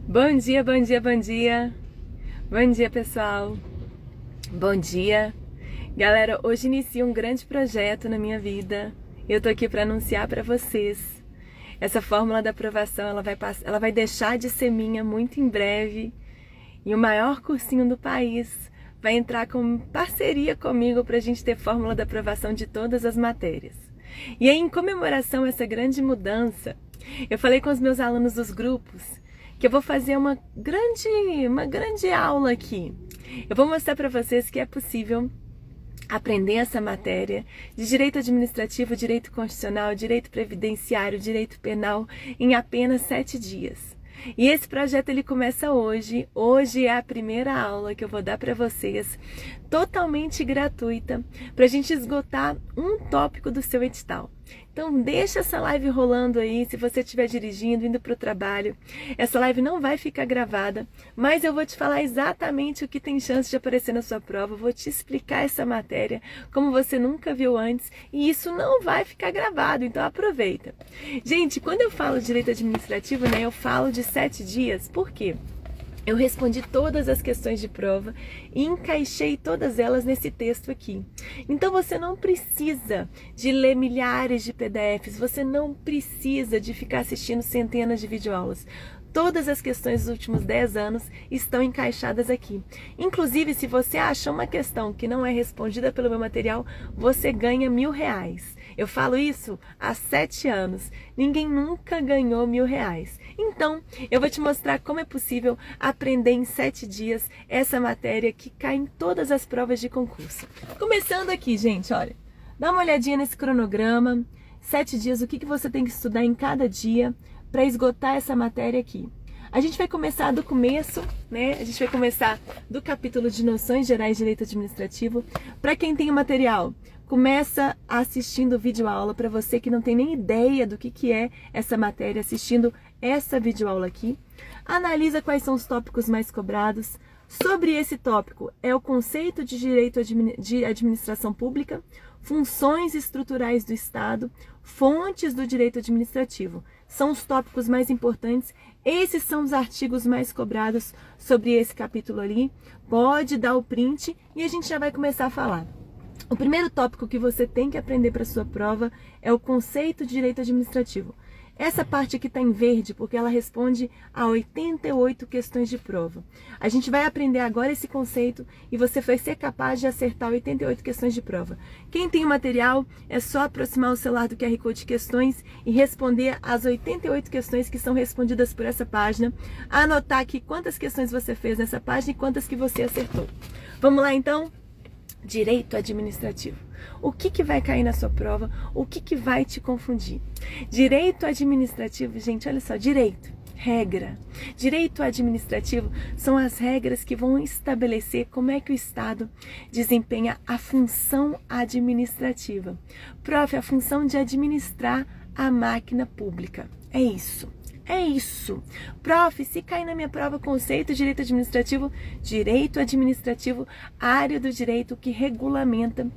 Bom dia, bom dia, bom dia. Bom dia, pessoal. Bom dia. Galera, hoje inicia um grande projeto na minha vida. Eu tô aqui para anunciar para vocês. Essa fórmula da aprovação, ela vai deixar de ser minha muito em breve. E o maior cursinho do país vai entrar com parceria comigo para a gente ter fórmula da aprovação de todas as matérias. E aí, em comemoração a essa grande mudança, eu falei com os meus alunos dos grupos que eu vou fazer uma grande aula aqui. Eu vou mostrar para vocês que é possível aprender essa matéria de direito administrativo, direito constitucional, direito previdenciário, direito penal em apenas 7 dias. E esse projeto ele começa hoje. Hoje é a primeira aula que eu vou dar para vocês, totalmente gratuita, para a gente esgotar um tópico do seu edital. Então deixa essa live rolando aí, se você estiver dirigindo, indo para o trabalho. Essa live não vai ficar gravada, mas eu vou te falar exatamente o que tem chance de aparecer na sua prova. Eu vou te explicar essa matéria como você nunca viu antes e isso não vai ficar gravado, então aproveita. Gente, quando eu falo de direito administrativo, eu falo de 7 dias, por quê? Eu respondi todas as questões de prova e encaixei todas elas nesse texto aqui. Então você não precisa de ler milhares de PDFs, você não precisa de ficar assistindo centenas de videoaulas. Todas as questões dos últimos 10 anos estão encaixadas aqui. Inclusive, se você acha uma questão que não é respondida pelo meu material, você ganha R$1.000. Eu falo isso há 7 anos. Ninguém nunca ganhou R$1.000. Então, eu vou te mostrar como é possível aprender em 7 dias essa matéria que cai em todas as provas de concurso. Começando aqui, gente, olha. Dá uma olhadinha nesse cronograma. 7 dias, o que você tem que estudar em cada dia para esgotar essa matéria aqui. A gente vai começar do começo, A gente vai começar do capítulo de Noções Gerais de Direito Administrativo. Para quem tem o material, começa assistindo o videoaula. Para você que não tem nem ideia do que é essa matéria, assistindo essa videoaula aqui. Analisa quais são os tópicos mais cobrados. Sobre esse tópico é o conceito de direito de administração pública, funções estruturais do Estado, fontes do direito administrativo. São os tópicos mais importantes. Esses são os artigos mais cobrados sobre esse capítulo ali. Pode dar o print e a gente já vai começar a falar. O primeiro tópico que você tem que aprender para a sua prova é o conceito de direito administrativo. Essa parte aqui está em verde porque ela responde a 88 questões de prova. A gente vai aprender agora esse conceito e você vai ser capaz de acertar 88 questões de prova. Quem tem o material é só aproximar o celular do QR Code de questões e responder as 88 questões que são respondidas por essa página. Anotar aqui quantas questões você fez nessa página e quantas que você acertou. Vamos lá então? Direito administrativo. O que vai cair na sua prova? O que vai te confundir? Direito administrativo, gente, olha só, direito, regra. Direito administrativo são as regras que vão estabelecer como é que o Estado desempenha a função administrativa. Prof, a função de administrar a máquina pública. É isso. É isso. Prof, se cair na minha prova conceito de direito administrativo, área do direito que regulamenta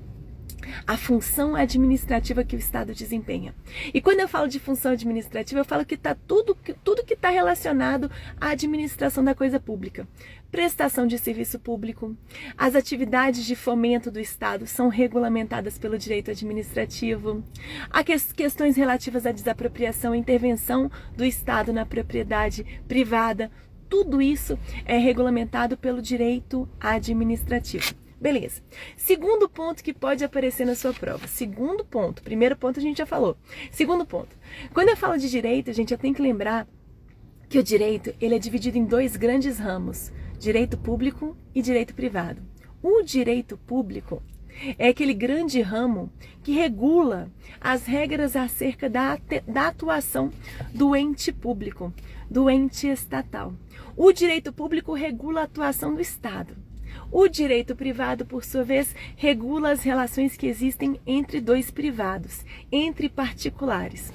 a função administrativa que o Estado desempenha. E quando eu falo de função administrativa, eu falo que tá tudo que está relacionado à administração da coisa pública. Prestação de serviço público, as atividades de fomento do Estado são regulamentadas pelo direito administrativo, as questões relativas à desapropriação e intervenção do Estado na propriedade privada, tudo isso é regulamentado pelo direito administrativo. Beleza. Segundo ponto que pode aparecer na sua prova. Segundo ponto. Primeiro ponto a gente já falou. Segundo ponto. Quando eu falo de direito, gente, eu tenho que lembrar que o direito ele é dividido em 2 grandes ramos. Direito público e direito privado. O direito público é aquele grande ramo que regula as regras acerca da atuação do ente público, do ente estatal. O direito público regula a atuação do Estado. O direito privado, por sua vez, regula as relações que existem entre 2 privados, entre particulares.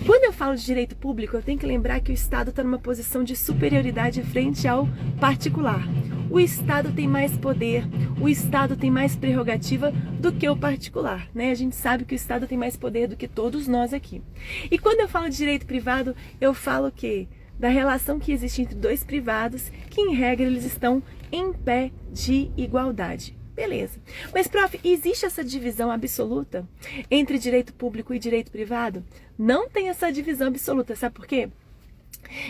Quando eu falo de direito público, eu tenho que lembrar que o Estado está numa posição de superioridade frente ao particular. O Estado tem mais poder, o Estado tem mais prerrogativa do que o particular, A gente sabe que o Estado tem mais poder do que todos nós aqui. E quando eu falo de direito privado, eu falo que da relação que existe entre dois privados, que em regra eles estão em pé de igualdade. Beleza. Mas, prof, existe essa divisão absoluta entre direito público e direito privado? Não tem essa divisão absoluta, sabe por quê?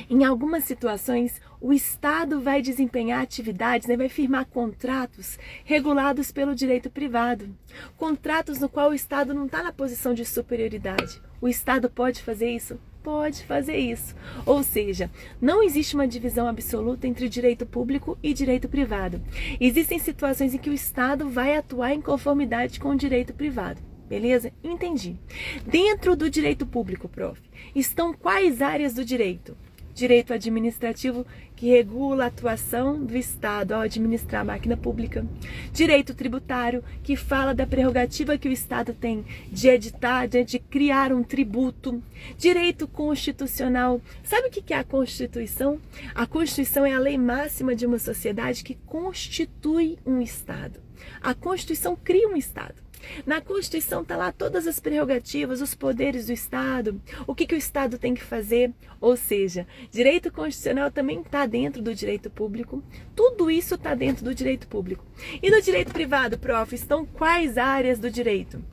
Em algumas situações, o Estado vai desempenhar atividades, vai firmar contratos regulados pelo direito privado. Contratos no qual o Estado não está na posição de superioridade. O Estado pode fazer isso? Pode fazer isso. Ou seja, não existe uma divisão absoluta entre direito público e direito privado. Existem situações em que o Estado vai atuar em conformidade com o direito privado. Beleza? Entendi. Dentro do direito público, prof, estão quais áreas do direito? Direito administrativo, que regula a atuação do Estado ao administrar a máquina pública. Direito tributário, que fala da prerrogativa que o Estado tem de editar, de criar um tributo. Direito constitucional. Sabe o que é a Constituição? A Constituição é a lei máxima de uma sociedade que constitui um Estado. A Constituição cria um Estado. Na Constituição está lá todas as prerrogativas, os poderes do Estado, o que o Estado tem que fazer. Ou seja, direito constitucional também está dentro do direito público. Tudo isso está dentro do direito público. E no direito privado, prof, estão quais áreas do direito?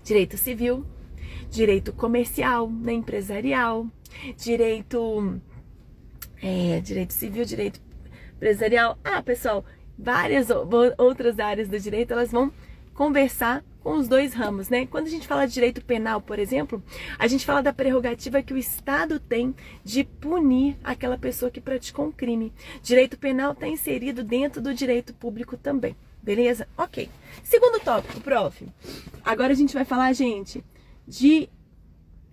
Direito civil, direito comercial, empresarial, direito civil, direito empresarial. Pessoal, várias outras áreas do direito, elas vão conversar com os dois ramos, né? Quando a gente fala de direito penal, por exemplo, a gente fala da prerrogativa que o Estado tem de punir aquela pessoa que praticou um crime. Direito penal está inserido dentro do direito público também, beleza? Ok. Segundo tópico, prof. Agora a gente vai falar, gente, de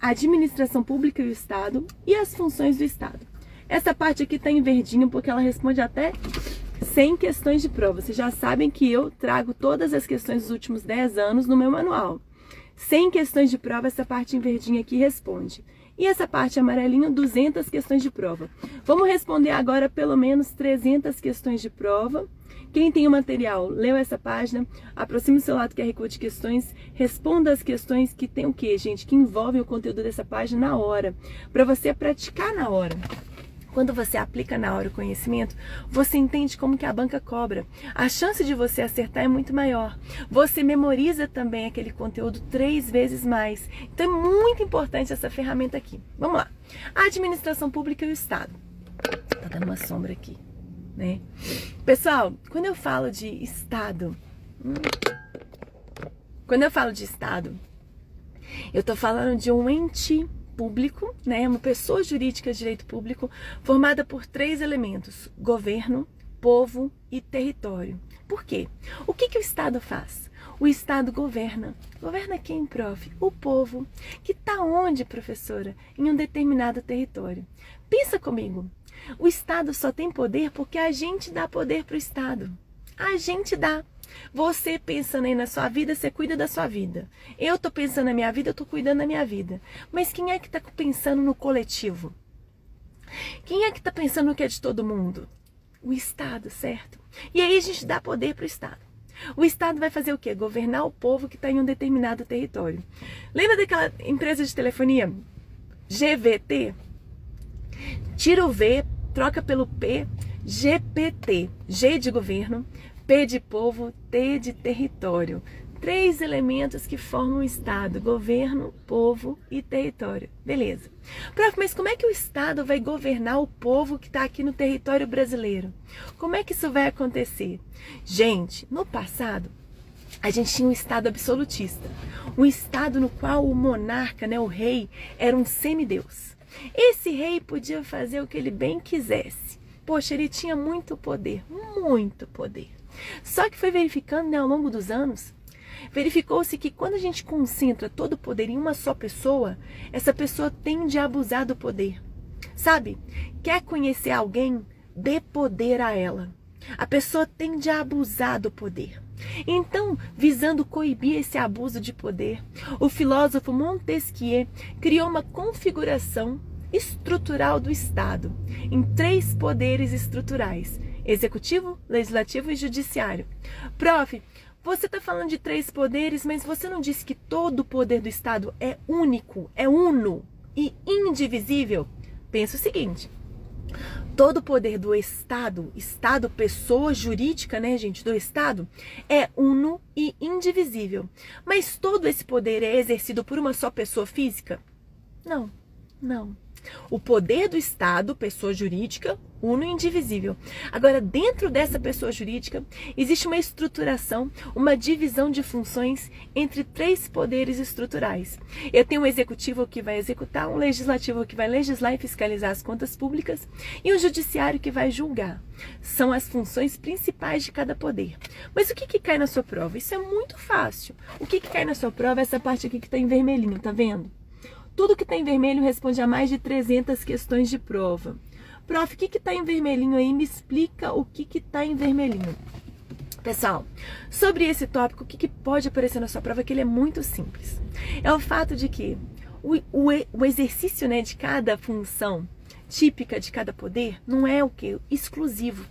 administração pública e o Estado e as funções do Estado. Essa parte aqui está em verdinho porque ela responde até 100 questões de prova. Vocês já sabem que eu trago todas as questões dos últimos 10 anos no meu manual. 100 questões de prova, essa parte em verdinho aqui responde. E essa parte amarelinha, 200 questões de prova. Vamos responder agora pelo menos 300 questões de prova. Quem tem o material, leu essa página, aproxime o seu lado QR Code de questões, responda as questões que tem o quê, gente? Que envolvem o conteúdo dessa página na hora, para você praticar na hora. Quando você aplica na hora o conhecimento, você entende como que a banca cobra. A chance de você acertar é muito maior. Você memoriza também aquele conteúdo 3 vezes mais. Então é muito importante essa ferramenta aqui. Vamos lá. A administração pública e o Estado. Tá dando uma sombra aqui, né? Pessoal, quando eu falo de Estado, eu tô falando de um ente público, né, uma pessoa jurídica de direito público formada por 3 elementos: governo, povo e território. Por quê? O que o Estado faz? O Estado governa. Governa quem, prof? O povo. Que está onde, professora? Em um determinado território. Pensa comigo. O Estado só tem poder porque a gente dá poder para o Estado. A gente dá. Você pensando aí na sua vida, você cuida da sua vida. Eu tô pensando na minha vida, eu tô cuidando da minha vida. Mas quem é que tá pensando no coletivo? Quem é que tá pensando no que é de todo mundo? O Estado, certo? E aí a gente dá poder pro Estado. O Estado vai fazer o quê? Governar o povo que está em um determinado território. Lembra daquela empresa de telefonia? GVT? Tira o V, troca pelo P, GPT. G de governo, P de povo, T de território. 3 elementos que formam o Estado: governo, povo e território. Beleza. Prof, mas como é que o Estado vai governar o povo que está aqui no território brasileiro? Como é que isso vai acontecer? Gente, no passado, a gente tinha um Estado absolutista. Um Estado no qual o monarca, né, o rei, era um semideus. Esse rei podia fazer o que ele bem quisesse. Poxa, ele tinha muito poder, muito poder. Só que foi verificando, né, ao longo dos anos, verificou-se que quando a gente concentra todo o poder em uma só pessoa, essa pessoa tende a abusar do poder. Sabe? Quer conhecer alguém? Dê poder a ela. A pessoa tende a abusar do poder. Então, visando coibir esse abuso de poder, o filósofo Montesquieu criou uma configuração estrutural do Estado em 3 poderes estruturais: executivo, legislativo e judiciário. Prof, você está falando de 3 poderes, mas você não disse que todo o poder do Estado é único, é uno e indivisível? Pensa o seguinte: Todo o poder do Estado, pessoa jurídica, né, gente, do Estado, é uno e indivisível. Mas todo esse poder é exercido por uma só pessoa física? Não, não. O poder do Estado, pessoa jurídica, uno e indivisível. Agora, dentro dessa pessoa jurídica, existe uma estruturação, uma divisão de funções entre 3 poderes estruturais. Eu tenho um executivo que vai executar, um legislativo que vai legislar e fiscalizar as contas públicas e um judiciário que vai julgar. São as funções principais de cada poder. Mas o que cai na sua prova? Isso é muito fácil. O que cai na sua prova é essa parte aqui que está em vermelhinho, tá vendo? Tudo que está em vermelho responde a mais de 300 questões de prova. Prof, o que está em vermelhinho aí? Me explica o que está em vermelhinho. Pessoal, sobre esse tópico, o que pode aparecer na sua prova, que ele é muito simples. É o fato de que o exercício, né, de cada função típica de cada poder não é o que? Exclusivo.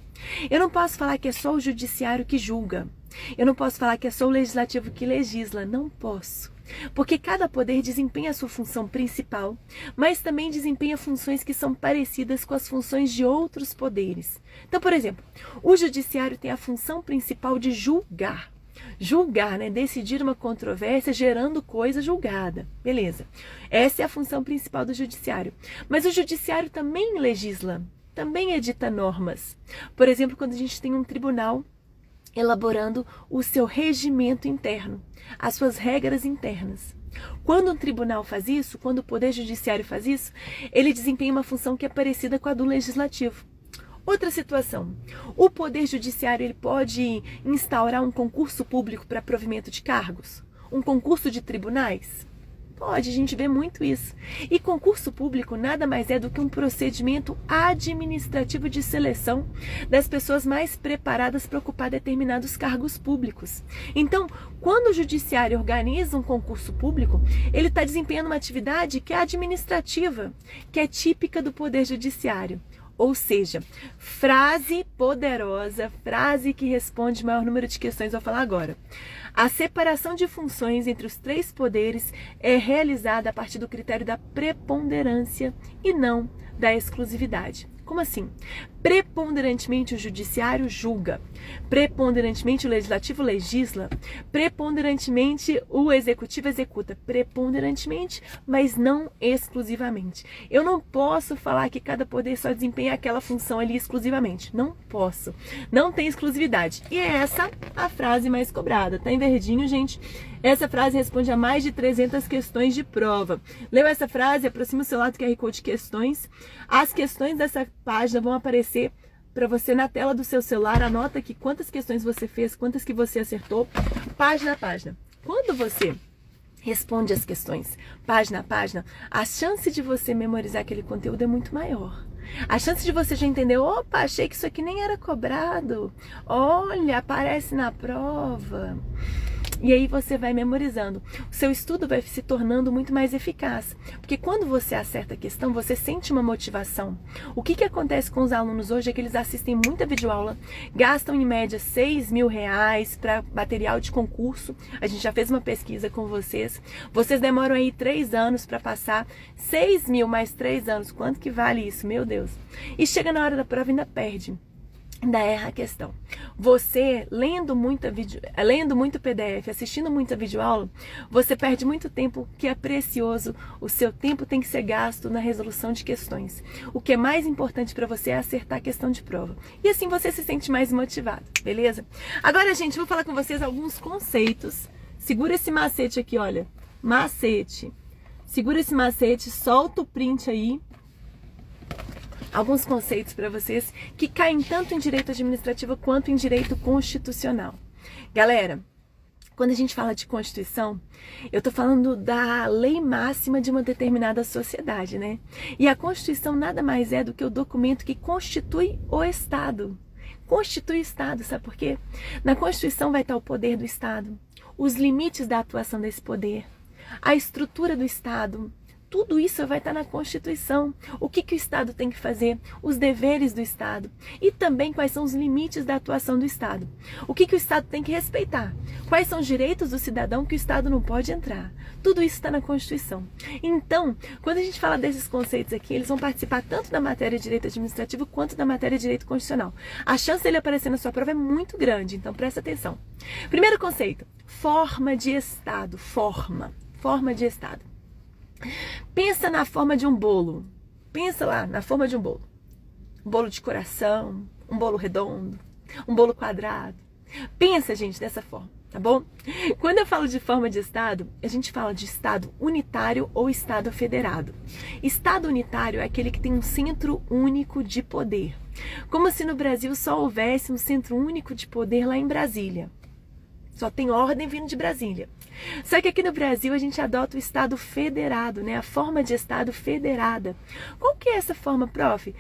Eu não posso falar que é só o judiciário que julga. Eu não posso falar que é só o legislativo que legisla. Não posso. Porque cada poder desempenha a sua função principal, mas também desempenha funções que são parecidas com as funções de outros poderes. Então, por exemplo, o judiciário tem a função principal de julgar. Julgar, né? Decidir uma controvérsia gerando coisa julgada. Beleza. Essa é a função principal do judiciário. Mas o judiciário também legisla, também edita normas. Por exemplo, quando a gente tem um tribunal elaborando o seu regimento interno, as suas regras internas. Quando um tribunal faz isso, quando o Poder Judiciário faz isso, ele desempenha uma função que é parecida com a do Legislativo. Outra situação, o Poder Judiciário ele pode instaurar um concurso público para provimento de cargos? Um concurso de tribunais? Pode, a gente vê muito isso. E concurso público nada mais é do que um procedimento administrativo de seleção das pessoas mais preparadas para ocupar determinados cargos públicos. Então, quando o judiciário organiza um concurso público, ele está desempenhando uma atividade que é administrativa, que é típica do Poder Judiciário. Ou seja, frase poderosa, frase que responde o maior número de questões, vou falar agora. A separação de funções entre os 3 poderes é realizada a partir do critério da preponderância e não da exclusividade. Como assim? Preponderantemente o judiciário julga, preponderantemente o legislativo legisla, preponderantemente o executivo executa, preponderantemente, mas não exclusivamente. Eu não posso falar que cada poder só desempenha aquela função ali exclusivamente. Não posso. Não tem exclusividade. E é essa a frase mais cobrada. Tá em verdinho, gente? Essa frase responde a mais de 300 questões de prova. Leu essa frase? Aproxima o celular do QR Code de questões. As questões dessa página vão aparecer para você na tela do seu celular. Anota aqui quantas questões você fez, quantas que você acertou, página a página. Quando você responde as questões página a página, a chance de você memorizar aquele conteúdo é muito maior. A chance de você já entender, opa, achei que isso aqui nem era cobrado. Olha, aparece na prova. E aí você vai memorizando. O seu estudo vai se tornando muito mais eficaz. Porque quando você acerta a questão, você sente uma motivação. O que acontece com os alunos hoje é que eles assistem muita videoaula, gastam em média R$6.000 para material de concurso. A gente já fez uma pesquisa com vocês. Vocês demoram aí 3 anos para passar. 6.000 mais 3 anos. Quanto que vale isso? Meu Deus. E chega na hora da prova e ainda perde. Ainda erra a questão. Você, lendo muito PDF, assistindo muita videoaula, você perde muito tempo que é precioso. O seu tempo tem que ser gasto na resolução de questões. O que é mais importante para você é acertar a questão de prova. E assim você se sente mais motivado, beleza? Agora, gente, vou falar com vocês alguns conceitos. Segura esse macete aqui, olha. Macete. Segura esse macete, solta o print aí. Alguns conceitos para vocês que caem tanto em direito administrativo quanto em direito constitucional. Galera, quando a gente fala de Constituição, eu tô falando da lei máxima de uma determinada sociedade, né? E a Constituição nada mais é do que o documento que constitui o Estado. Constitui o Estado, sabe por quê? Na Constituição vai estar o poder do Estado, os limites da atuação desse poder, a estrutura do Estado. tudo isso vai estar na Constituição. O que o Estado tem que fazer, os deveres do Estado e também quais são os limites da atuação do Estado. O que o Estado tem que respeitar, quais são os direitos do cidadão que o Estado não pode entrar. Tudo isso está na Constituição. Então, quando a gente fala desses conceitos aqui, eles vão participar tanto da matéria de direito administrativo quanto da matéria de direito constitucional. A chance dele aparecer na sua prova é muito grande, então presta atenção. Primeiro conceito, forma de Estado. Forma de Estado. Pensa na forma de um bolo. Pensa lá na forma de um bolo. Um bolo de coração, um bolo redondo, um bolo quadrado. Pensa, gente, dessa forma, tá bom? Quando eu falo de forma de Estado, a gente fala de Estado unitário ou Estado federado. Estado unitário é aquele que tem um centro único de poder. Como se no Brasil só houvesse um centro único de poder lá em Brasília. Só tem ordem vindo de Brasília. Só que aqui no Brasil a gente adota o Estado federado, né? A forma de Estado federada. Qual que é essa forma, prof?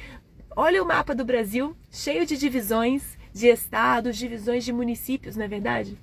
Olha o mapa do Brasil, cheio de divisões de estados, divisões de municípios, não é verdade?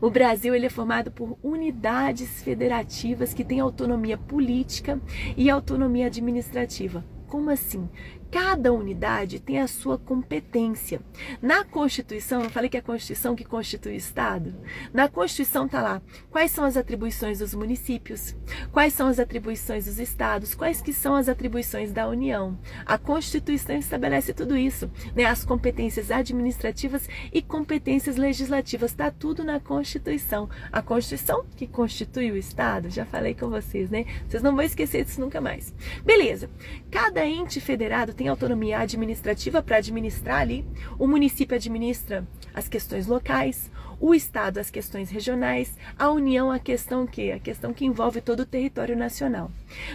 O Brasil ele é formado por unidades federativas que têm autonomia política e autonomia administrativa. Como assim? Cada unidade tem a sua competência. Na Constituição, eu falei que é a Constituição que constitui o Estado? Na Constituição está lá quais são as atribuições dos municípios, quais são as atribuições dos estados, quais que são as atribuições da União. A Constituição estabelece tudo isso, né? As competências administrativas e competências legislativas, está tudo na Constituição. A Constituição que constitui o Estado, já falei com vocês, né? Vocês não vão esquecer disso nunca mais. Beleza, cada ente federado tem autonomia administrativa para administrar ali, o município administra as questões locais, o Estado as questões regionais, a União a questão que? A questão que envolve todo o território nacional.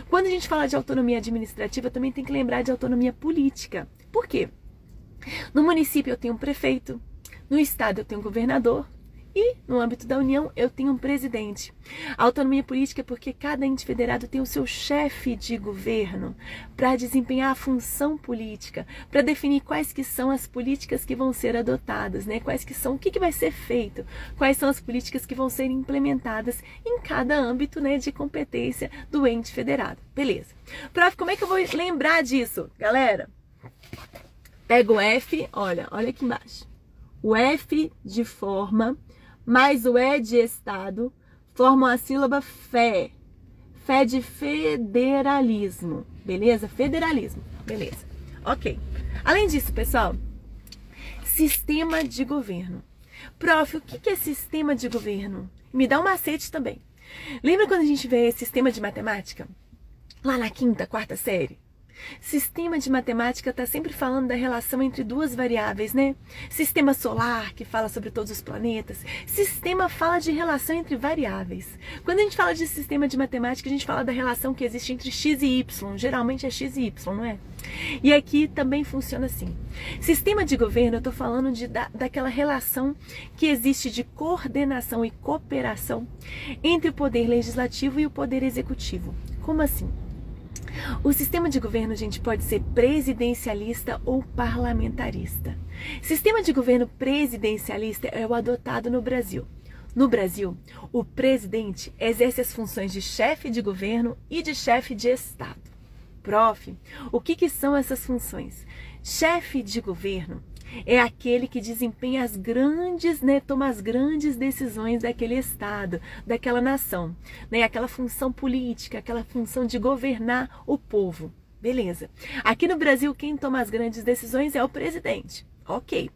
Quando a gente fala de autonomia administrativa, também tem que lembrar de autonomia política. Por quê? No município eu tenho um prefeito, no Estado eu tenho um governador, e no âmbito da União eu tenho um presidente. A autonomia política é porque cada ente federado tem o seu chefe de governo para desempenhar a função política, para definir quais que são as políticas que vão ser adotadas, né? Quais que são, o que vai ser feito, quais são as políticas que vão ser implementadas em cada âmbito, né, de competência do ente federado. Beleza. Prof, como é que eu vou lembrar disso, galera? Pega o F, olha aqui embaixo. O F de forma mais o E de Estado formam a sílaba fé. Fé de federalismo. Beleza? Federalismo. Beleza. Ok. Além disso, pessoal, sistema de governo. Prof, o que é sistema de governo? Me dá um macete também. Lembra quando a gente vê sistema de matemática? Lá na quinta, quarta série? Sistema de matemática está sempre falando da relação entre duas variáveis, né? Sistema solar, que fala sobre todos os planetas. Sistema fala de relação entre variáveis. Quando a gente fala de sistema de matemática, a gente fala da relação que existe entre x e y. Geralmente é x e y, não é? E aqui também funciona assim. Sistema de governo, eu estou falando daquela relação que existe de coordenação e cooperação entre o poder legislativo e o poder executivo. Como assim? O sistema de governo, gente, pode ser presidencialista ou parlamentarista. Sistema de governo presidencialista é o adotado no Brasil. No Brasil, o presidente exerce as funções de chefe de governo e de chefe de Estado. Prof, o que são essas funções? Chefe de governo é aquele que desempenha as grandes, né, toma as grandes decisões daquele estado, daquela nação, né, aquela função política, aquela função de governar o povo. Beleza. Aqui no Brasil, quem toma as grandes decisões é o presidente. Ok.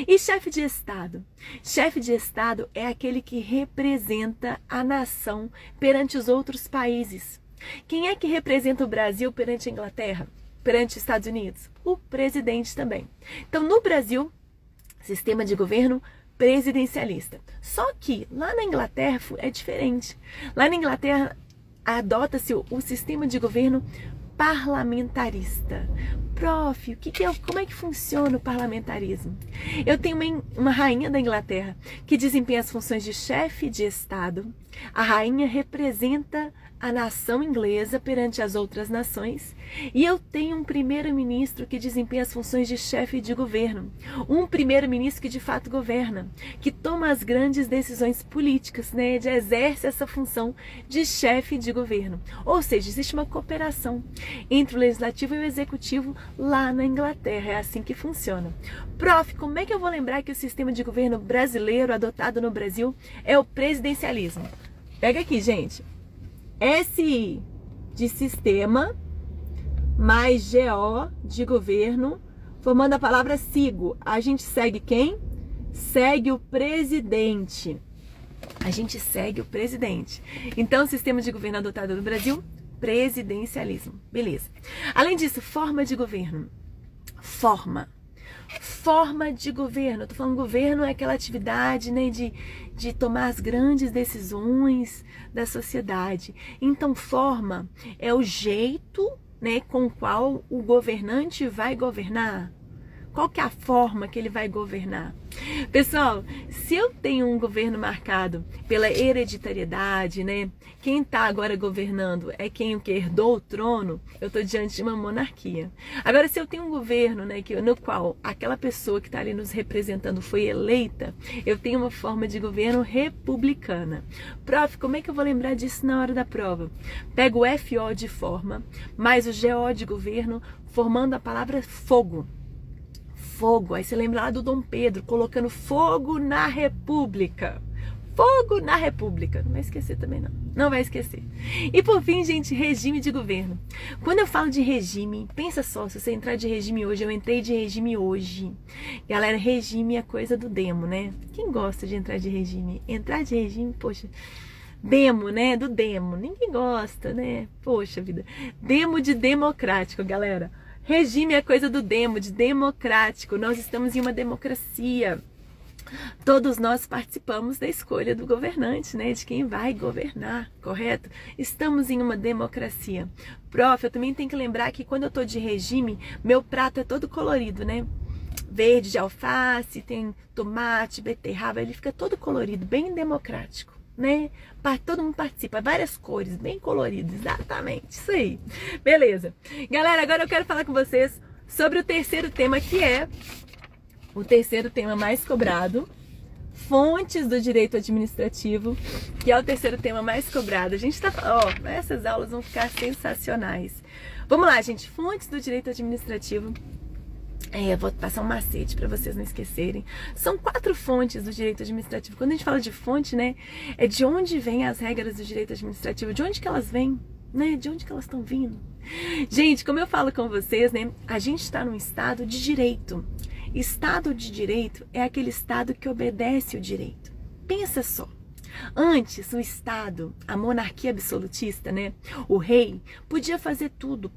E chefe de Estado? Chefe de Estado é aquele que representa a nação perante os outros países. Quem é que representa o Brasil perante a Inglaterra? Perante os Estados Unidos? O presidente também. Então, no Brasil, sistema de governo presidencialista. Só que lá na Inglaterra é diferente. Lá na Inglaterra adota-se o sistema de governo parlamentarista. Prof, como é que funciona o parlamentarismo? Eu tenho uma rainha da Inglaterra que desempenha as funções de chefe de Estado. A rainha representa a nação inglesa perante as outras nações, e eu tenho um primeiro-ministro que desempenha as funções de chefe de governo, um primeiro-ministro que de fato governa, que toma as grandes decisões políticas, né, exerce essa função de chefe de governo. Ou seja, existe uma cooperação entre o legislativo e o executivo lá na Inglaterra, é assim que funciona. Prof, como é que eu vou lembrar que o sistema de governo brasileiro adotado no Brasil é o presidencialismo? Pega aqui, gente. SI de sistema mais GO de governo, formando a palavra sigo. A gente segue quem? Segue o presidente. A gente segue o presidente. Então, o sistema de governo adotado no Brasil, presidencialismo. Beleza. Além disso, forma de governo. Forma de governo. Eu tô falando governo é aquela atividade, né, de tomar as grandes decisões da sociedade. Então, forma é o jeito, né, com o qual o governante vai governar. Qual que é a forma que ele vai governar? Pessoal, se eu tenho um governo marcado pela hereditariedade, né? Quem está agora governando é quem o que herdou o trono, eu estou diante de uma monarquia. Agora, se eu tenho um governo, né, no qual aquela pessoa que está ali nos representando foi eleita, eu tenho uma forma de governo republicana. Prof, como é que eu vou lembrar disso na hora da prova? Pego o FO de forma, mais o GO de governo, formando a palavra fogo. Fogo, aí você lembra lá do Dom Pedro, colocando fogo na República. Fogo na República. Não vai esquecer também, não. Não vai esquecer. E por fim, gente, regime de governo. Quando eu falo de regime, pensa só, se você entrar de regime hoje, eu entrei de regime hoje. Galera, regime é coisa do demo, né? Quem gosta de entrar de regime? Entrar de regime, poxa... Demo, né? Do demo. Ninguém gosta, né? Poxa vida. Demo de democrático, galera. Regime é coisa do demo, de democrático. Nós estamos em uma democracia. Todos nós participamos da escolha do governante, né? De quem vai governar, correto? Estamos em uma democracia. Prof, eu também tenho que lembrar que quando eu tô de regime, meu prato é todo colorido, né? Verde de alface, tem tomate, beterraba, ele fica todo colorido, bem democrático, né? Todo mundo participa, várias cores, bem coloridas, exatamente, isso aí. Beleza. Galera, agora eu quero falar com vocês sobre o terceiro tema, que é o terceiro tema mais cobrado, fontes do direito administrativo, que é o terceiro tema mais cobrado. A gente tá, essas aulas vão ficar sensacionais. Vamos lá, gente, fontes do direito administrativo. Eu vou passar um macete para vocês não esquecerem. São 4 fontes do direito administrativo. Quando a gente fala de fonte, né, é de onde vêm as regras do direito administrativo, de onde que elas vêm, né, de onde que elas estão vindo. Gente, como eu falo com vocês, né, a gente está num estado de direito. Estado de direito é aquele estado que obedece o direito. Pensa só. Antes, o Estado, a monarquia absolutista, né? O rei podia fazer tudo,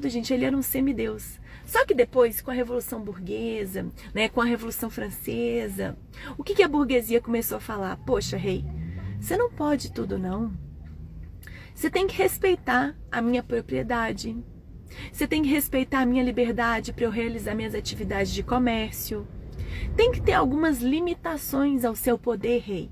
gente. Ele era um semideus. Só que depois, com a Revolução Burguesa, né? Com a Revolução Francesa, o que a burguesia começou a falar? Poxa, rei, você não pode tudo, não. Você tem que respeitar a minha propriedade. Você tem que respeitar a minha liberdade para eu realizar minhas atividades de comércio. Tem que ter algumas limitações ao seu poder, rei.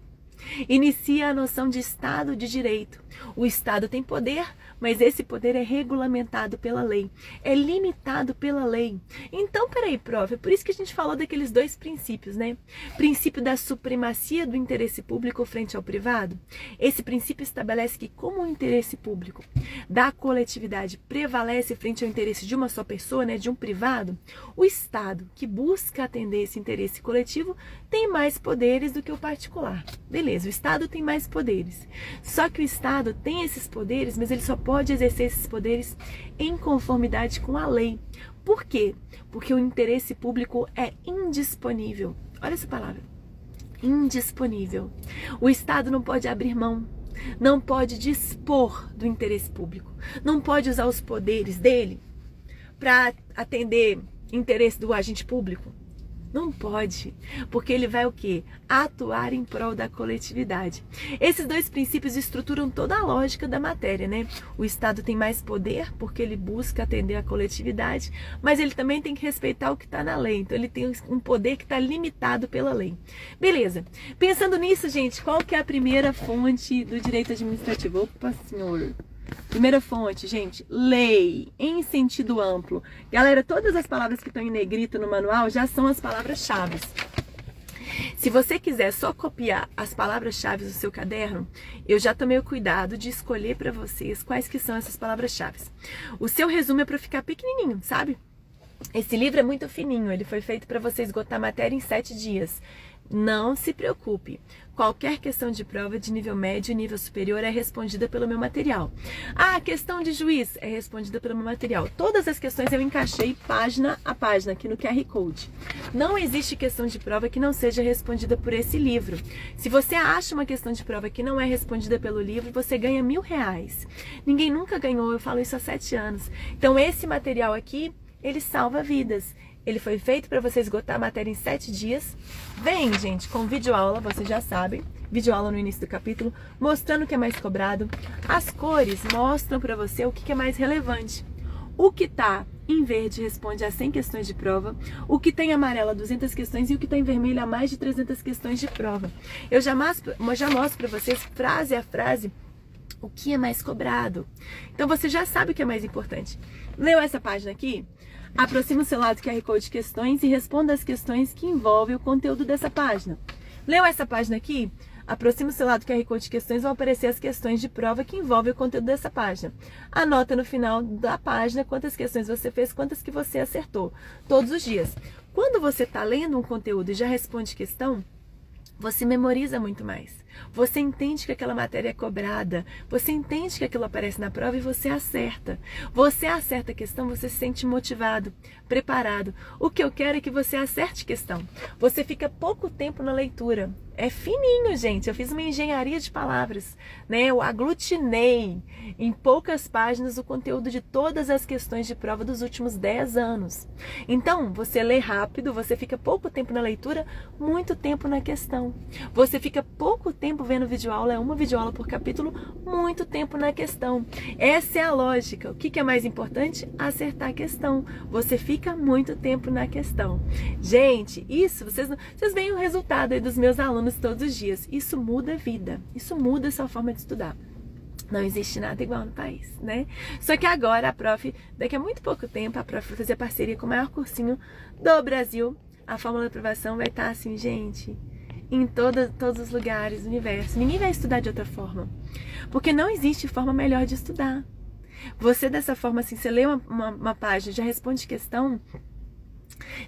Inicia a noção de Estado de Direito. O Estado tem poder, mas esse poder é regulamentado pela lei, é limitado pela lei. Então, peraí, prof, é por isso que a gente falou daqueles 2 princípios, né? Princípio da supremacia do interesse público frente ao privado. Esse princípio estabelece que, como o interesse público da coletividade prevalece frente ao interesse de uma só pessoa, né, de um privado, o Estado, que busca atender esse interesse coletivo, tem mais poderes do que o particular. Beleza, o Estado tem mais poderes. Só que o Estado tem esses poderes, mas ele só pode exercer esses poderes em conformidade com a lei. Por quê? Porque o interesse público é indisponível. Olha essa palavra. Indisponível. O Estado não pode abrir mão, não pode dispor do interesse público, não pode usar os poderes dele para atender interesse do agente público. Não pode, porque ele vai o quê? Atuar em prol da coletividade. Esses dois princípios estruturam toda a lógica da matéria, né? O Estado tem mais poder porque ele busca atender a coletividade, mas ele também tem que respeitar o que está na lei. Então ele tem um poder que está limitado pela lei. Beleza. Pensando nisso, gente, qual que é a primeira fonte do direito administrativo? Opa, senhor. Primeira fonte, gente, lei, em sentido amplo. Galera, todas as palavras que estão em negrito no manual já são as palavras-chave. Se você quiser só copiar as palavras-chave do seu caderno, eu já tomei o cuidado de escolher para vocês quais que são essas palavras-chave. O seu resumo é para ficar pequenininho, sabe? Esse livro é muito fininho, ele foi feito para você esgotar a matéria em 7 dias. Não se preocupe, qualquer questão de prova de nível médio e nível superior é respondida pelo meu material. Ah, questão de juiz é respondida pelo meu material. Todas as questões eu encaixei página a página aqui no QR Code. Não existe questão de prova que não seja respondida por esse livro. Se você acha uma questão de prova que não é respondida pelo livro, você ganha R$1.000. Ninguém nunca ganhou, eu falo isso há 7 anos. Então esse material aqui, ele salva vidas. Ele foi feito para você esgotar a matéria em 7 dias. Vem, gente, com videoaula, vocês já sabem. Videoaula no início do capítulo, mostrando o que é mais cobrado. As cores mostram para você o que é mais relevante. O que está em verde responde a 100 questões de prova. O que tem amarelo a 200 questões e o que está em vermelho a mais de 300 questões de prova. Eu já mostro para vocês, frase a frase, o que é mais cobrado. Então você já sabe o que é mais importante. Leu essa página aqui? Aproxima o celular do QR Code de questões e responda as questões que envolvem o conteúdo dessa página. Leu essa página aqui? Aproxima o celular do QR Code de questões e vão aparecer as questões de prova que envolvem o conteúdo dessa página. Anota no final da página quantas questões você fez, quantas que você acertou, todos os dias. Quando você está lendo um conteúdo e já responde questão, você memoriza muito mais. Você entende que aquela matéria é cobrada. Você entende que aquilo aparece na prova e você acerta. Você acerta a questão, você se sente motivado, preparado. O que eu quero é que você acerte questão. Você fica pouco tempo na leitura. É fininho, gente. Eu fiz uma engenharia de palavras, né? Eu aglutinei em poucas páginas o conteúdo de todas as questões de prova dos últimos 10 anos. Então, você lê rápido, você fica pouco tempo na leitura, muito tempo na questão. Você fica pouco tempo vendo videoaula, é uma videoaula por capítulo, muito tempo na questão. Essa é a lógica. O que é mais importante? Acertar a questão. Você fica muito tempo na questão. Gente, isso, vocês veem o resultado aí dos meus alunos todos os dias. Isso muda a vida. Isso muda a sua forma de estudar. Não existe nada igual no país, né? Só que agora a prof, daqui a muito pouco tempo, a prof vai fazer parceria com o maior cursinho do Brasil. A fórmula de aprovação vai estar assim, gente, em todos os lugares do universo. Ninguém vai estudar de outra forma. Porque não existe forma melhor de estudar. Você dessa forma, assim, você lê uma página, já responde questão,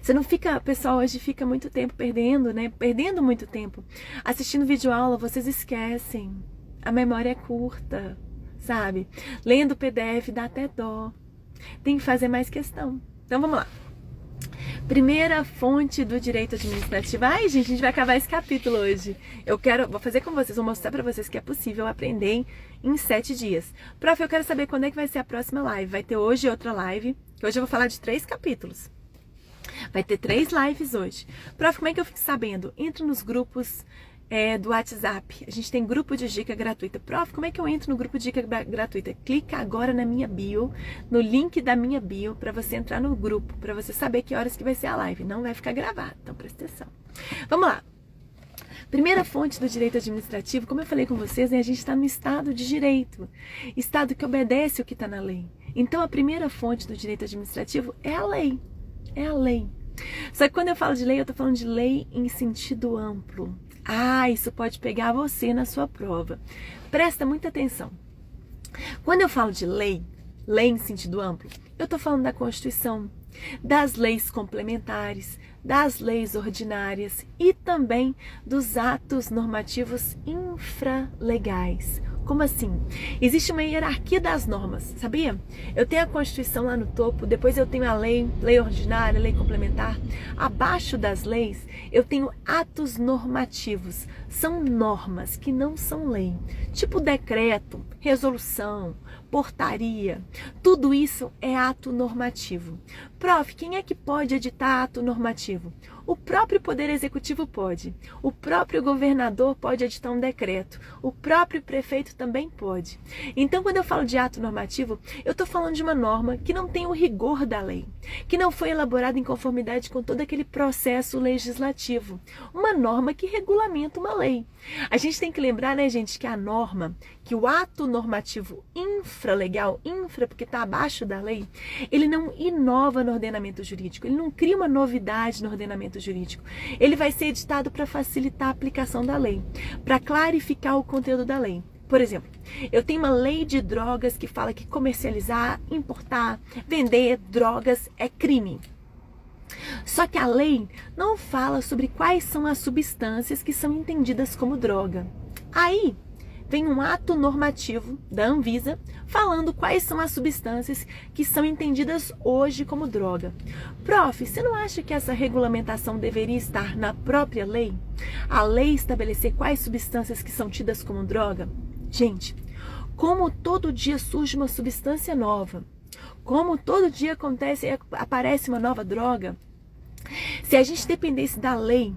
você não fica, o pessoal hoje fica muito tempo perdendo, né? Perdendo muito tempo. Assistindo videoaula, vocês esquecem. A memória é curta, sabe? Lendo PDF dá até dó. Tem que fazer mais questão. Então vamos lá. Primeira fonte do direito administrativo. Ai, gente, a gente vai acabar esse capítulo hoje. Vou fazer com vocês, vou mostrar pra vocês que é possível aprender em 7 dias. Prof, eu quero saber quando é que vai ser a próxima live. Vai ter hoje outra live, que hoje eu vou falar de 3 capítulos. Vai ter 3 lives hoje. Prof, como é que eu fico sabendo? Entra nos grupos do WhatsApp. A gente tem grupo de dica gratuita. Prof, como é que eu entro no grupo de dica gratuita? Clica agora na minha bio, no link da minha bio, para você entrar no grupo, para você saber que horas que vai ser a live. Não vai ficar gravado, então presta atenção. Vamos lá. Primeira fonte do direito administrativo, como eu falei com vocês, a gente está no Estado de Direito. Estado que obedece o que está na lei. Então, a primeira fonte do direito administrativo é a lei. É a lei. Só que quando eu falo de lei, eu estou falando de lei em sentido amplo. Ah, isso pode pegar você na sua prova. Presta muita atenção. Quando eu falo de lei, lei em sentido amplo, eu estou falando da Constituição, das leis complementares, das leis ordinárias e também dos atos normativos infralegais. Como assim? Existe uma hierarquia das normas, sabia? Eu tenho a Constituição lá no topo, depois eu tenho a lei ordinária, lei complementar. Abaixo das leis, eu tenho atos normativos. São normas que não são lei. Tipo decreto, resolução, portaria. Tudo isso é ato normativo. Prof, quem é que pode editar ato normativo? O próprio Poder Executivo pode. O próprio governador pode editar um decreto. O próprio prefeito também pode. Então, quando eu falo de ato normativo, eu estou falando de uma norma que não tem o rigor da lei, que não foi elaborada em conformidade com todo aquele processo legislativo. Uma norma que regulamenta uma lei. A gente tem que lembrar, né, gente, que a norma, que o ato normativo infralegal, infra porque está abaixo da lei, ele não inova no ordenamento jurídico, ele não cria uma novidade no ordenamento jurídico. Ele vai ser editado para facilitar a aplicação da lei, para clarificar o conteúdo da lei. Por exemplo, eu tenho uma lei de drogas que fala que comercializar, importar, vender drogas é crime. Só que a lei não fala sobre quais são as substâncias que são entendidas como droga. Aí vem um ato normativo da Anvisa falando quais são as substâncias que são entendidas hoje como droga. Prof, você não acha que essa regulamentação deveria estar na própria lei? A lei estabelecer quais substâncias que são tidas como droga? Gente, como todo dia surge uma substância nova, como todo dia aparece uma nova droga, se a gente dependesse da lei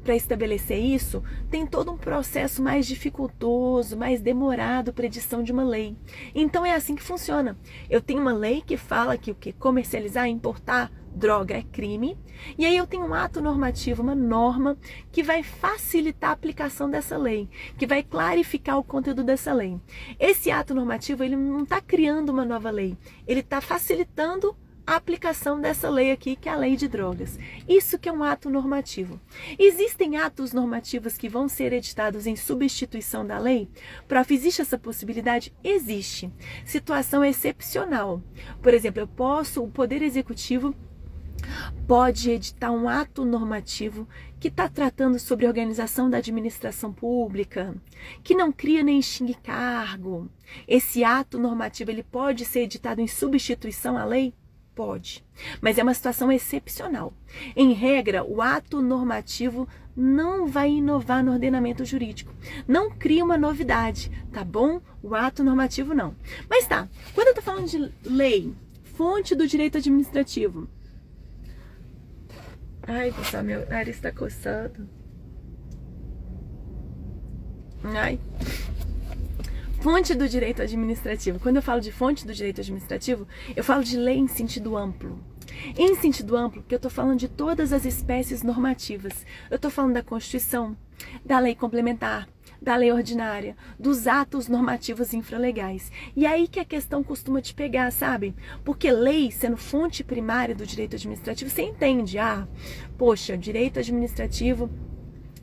para estabelecer isso, tem todo um processo mais dificultoso, mais demorado para edição de uma lei. Então é assim que funciona. Eu tenho uma lei que fala que o que comercializar, importar droga é crime, e aí eu tenho um ato normativo, uma norma que vai facilitar a aplicação dessa lei, que vai clarificar o conteúdo dessa lei. Esse ato normativo, ele não está criando uma nova lei, ele está facilitando a aplicação dessa lei aqui, que é a lei de drogas. Isso que é um ato normativo. Existem atos normativos que vão ser editados em substituição da lei? Prof, existe essa possibilidade? Existe. Situação excepcional. Por exemplo, o Poder Executivo pode editar um ato normativo que está tratando sobre a organização da administração pública, que não cria nem extingue cargo. Esse ato normativo, ele pode ser editado em substituição à lei? Pode, mas é uma situação excepcional. Em regra, o ato normativo não vai inovar no ordenamento jurídico, não cria uma novidade, tá bom? O ato normativo não. Mas tá, quando eu tô falando de lei, fonte do direito administrativo. Ai, pessoal, meu nariz está coçando. Ai. Fonte do direito administrativo. Quando eu falo de fonte do direito administrativo, eu falo de lei em sentido amplo. Em sentido amplo, porque eu estou falando de todas as espécies normativas. Eu estou falando da Constituição, da lei complementar, da lei ordinária, dos atos normativos infralegais. E aí que a questão costuma te pegar, sabe? Porque lei, sendo fonte primária do direito administrativo, você entende, poxa, direito administrativo,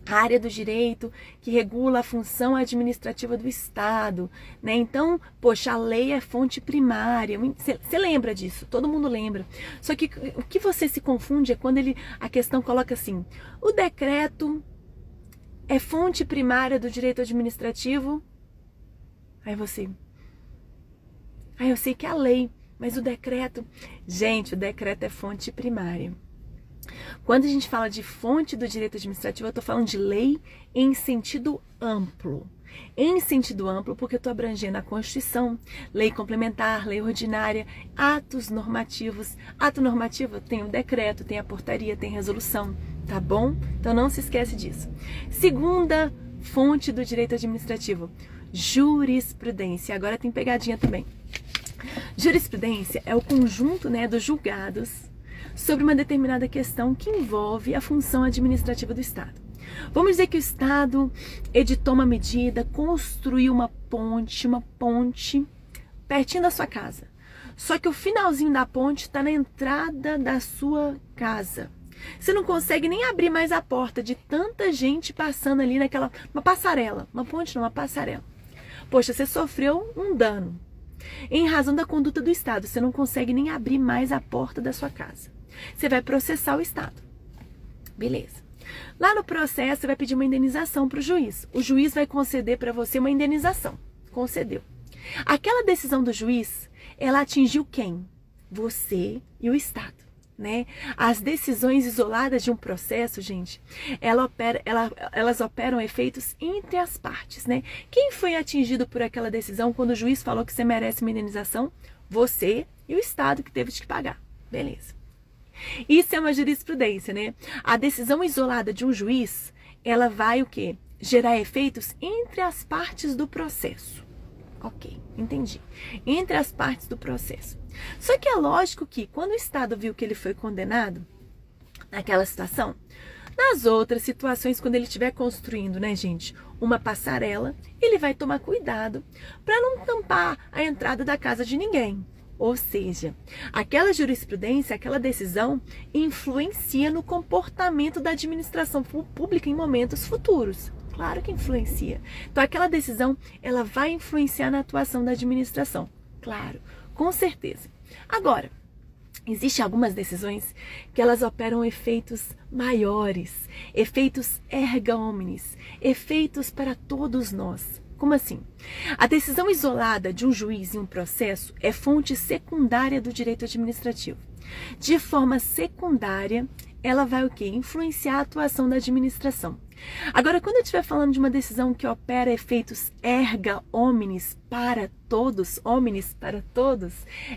a área do direito que regula a função administrativa do Estado, né? Então, poxa, a lei é fonte primária. Você lembra disso? Todo mundo lembra. Só que o que você se confunde é quando a questão coloca assim: o decreto é fonte primária do direito administrativo. Eu sei que é a lei, mas o decreto, gente, o decreto é fonte primária. Quando a gente fala de fonte do direito administrativo, eu estou falando de lei em sentido amplo. Em sentido amplo, porque eu estou abrangendo a Constituição, lei complementar, lei ordinária, atos normativos. Ato normativo tem o decreto, tem a portaria, tem resolução, tá bom? Então não se esquece disso. Segunda fonte do direito administrativo, jurisprudência. Agora tem pegadinha também. Jurisprudência é o conjunto, né, dos julgados sobre uma determinada questão que envolve a função administrativa do Estado. Vamos dizer que o Estado editou uma medida, construiu uma ponte pertinho da sua casa. Só que o finalzinho da ponte está na entrada da sua casa. Você não consegue nem abrir mais a porta de tanta gente passando ali uma passarela. Uma ponte não, uma passarela. Poxa, você sofreu um dano. Em razão da conduta do Estado, você não consegue nem abrir mais a porta da sua casa. Você vai processar o Estado. Beleza. Lá no processo, você vai pedir uma indenização para o juiz. O juiz vai conceder para você uma indenização. Concedeu. Aquela decisão do juiz, ela atingiu quem? Você e o Estado, né? As decisões isoladas de um processo, gente, elas operam efeitos entre as partes, né? Quem foi atingido por aquela decisão quando o juiz falou que você merece uma indenização? Você e o Estado que teve de pagar. Beleza. Isso é uma jurisprudência, né? A decisão isolada de um juiz, ela vai o quê? Gerar efeitos entre as partes do processo. Ok, entendi. Entre as partes do processo. Só que é lógico que quando o Estado viu que ele foi condenado naquela situação, nas outras situações, quando ele estiver construindo, né, gente, uma passarela, ele vai tomar cuidado para não tampar a entrada da casa de ninguém. Ou seja, aquela jurisprudência, aquela decisão influencia no comportamento da administração pública em momentos futuros. Claro que influencia. Então, aquela decisão, ela vai influenciar na atuação da administração. Claro, com certeza. Agora, existem algumas decisões que elas operam efeitos maiores, efeitos erga omnes, efeitos para todos nós. Como assim? A decisão isolada de um juiz em um processo é fonte secundária do direito administrativo. De forma secundária, ela vai o quê? Influenciar a atuação da administração. Agora, quando eu estiver falando de uma decisão que opera efeitos erga omnes para todos,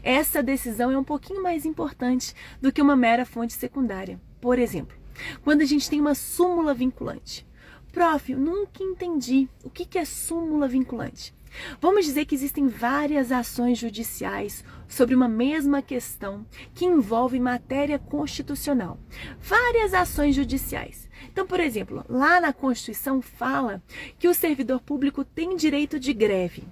essa decisão é um pouquinho mais importante do que uma mera fonte secundária. Por exemplo, quando a gente tem uma súmula vinculante. Prof, eu nunca entendi o que é súmula vinculante. Vamos dizer que existem várias ações judiciais sobre uma mesma questão que envolve matéria constitucional. Várias ações judiciais. Então, por exemplo, lá na Constituição fala que o servidor público tem direito de greve.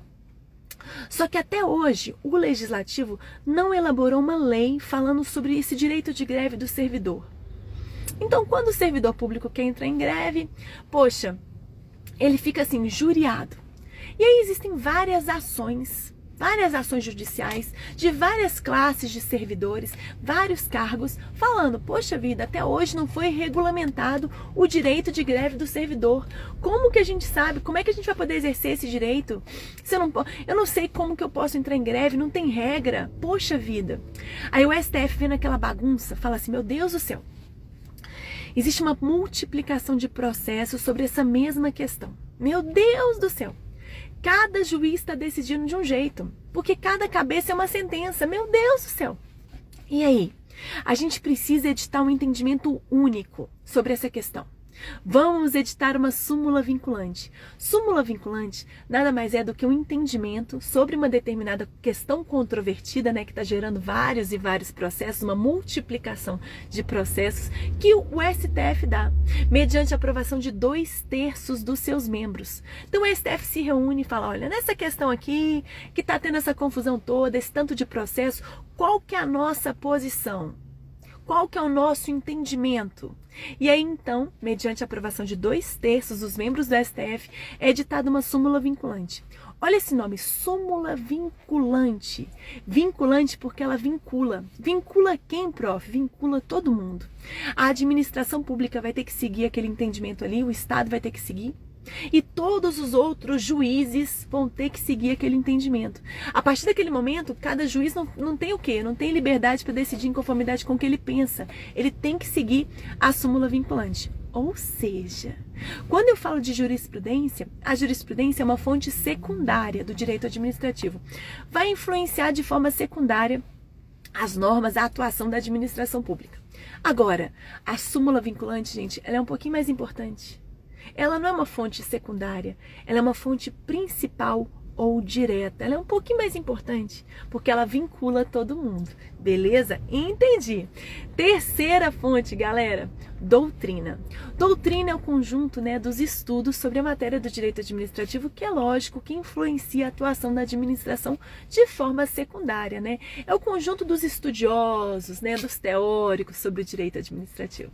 Só que até hoje o Legislativo não elaborou uma lei falando sobre esse direito de greve do servidor. Então, quando o servidor público quer entrar em greve, poxa, ele fica assim, juriado. E aí existem várias ações judiciais de várias classes de servidores, vários cargos, falando, poxa vida, até hoje não foi regulamentado o direito de greve do servidor. Como que a gente sabe? Como é que a gente vai poder exercer esse direito? Se eu não sei como que eu posso entrar em greve, não tem regra. Poxa vida. Aí o STF vendo aquela bagunça, fala assim, meu Deus do céu. Existe uma multiplicação de processos sobre essa mesma questão. Meu Deus do céu! Cada juiz está decidindo de um jeito, porque cada cabeça é uma sentença. Meu Deus do céu! E aí? A gente precisa editar um entendimento único sobre essa questão. Vamos editar uma súmula vinculante. Súmula vinculante nada mais é do que um entendimento sobre uma determinada questão controvertida, né, que está gerando vários e vários processos, uma multiplicação de processos que o STF dá, mediante a aprovação de 2/3 dos seus membros. Então o STF se reúne e fala, olha, nessa questão aqui, que está tendo essa confusão toda, esse tanto de processo, qual que é a nossa posição? Qual que é o nosso entendimento? E aí, então, mediante a aprovação de 2/3 dos membros do STF, é editada uma súmula vinculante. Olha esse nome, súmula vinculante. Vinculante porque ela vincula. Vincula quem, prof? Vincula todo mundo. A administração pública vai ter que seguir aquele entendimento ali, o Estado vai ter que seguir. E todos os outros juízes vão ter que seguir aquele entendimento. A partir daquele momento, cada juiz não tem o quê? Não tem liberdade para decidir em conformidade com o que ele pensa. Ele tem que seguir a súmula vinculante. Ou seja, quando eu falo de jurisprudência, a jurisprudência é uma fonte secundária do direito administrativo. Vai influenciar de forma secundária as normas, a atuação da administração pública. Agora, a súmula vinculante, gente, ela é um pouquinho mais importante. Ela não é uma fonte secundária, ela é uma fonte principal ou direta. Ela é um pouquinho mais importante, porque ela vincula todo mundo. Beleza? Entendi. Terceira fonte, galera, doutrina. Doutrina é o conjunto, né, dos estudos sobre a matéria do direito administrativo, que é lógico que influencia a atuação da administração de forma secundária, né? É o conjunto dos estudiosos, né, dos teóricos sobre o direito administrativo.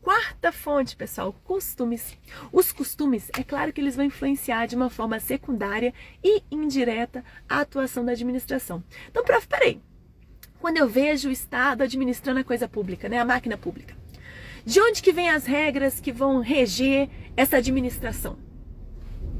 Quarta fonte, pessoal, costumes. Os costumes, é claro que eles vão influenciar de uma forma secundária e indireta a atuação da administração. Então, prof, peraí. Quando eu vejo o Estado administrando a coisa pública, né, a máquina pública, de onde que vem as regras que vão reger essa administração?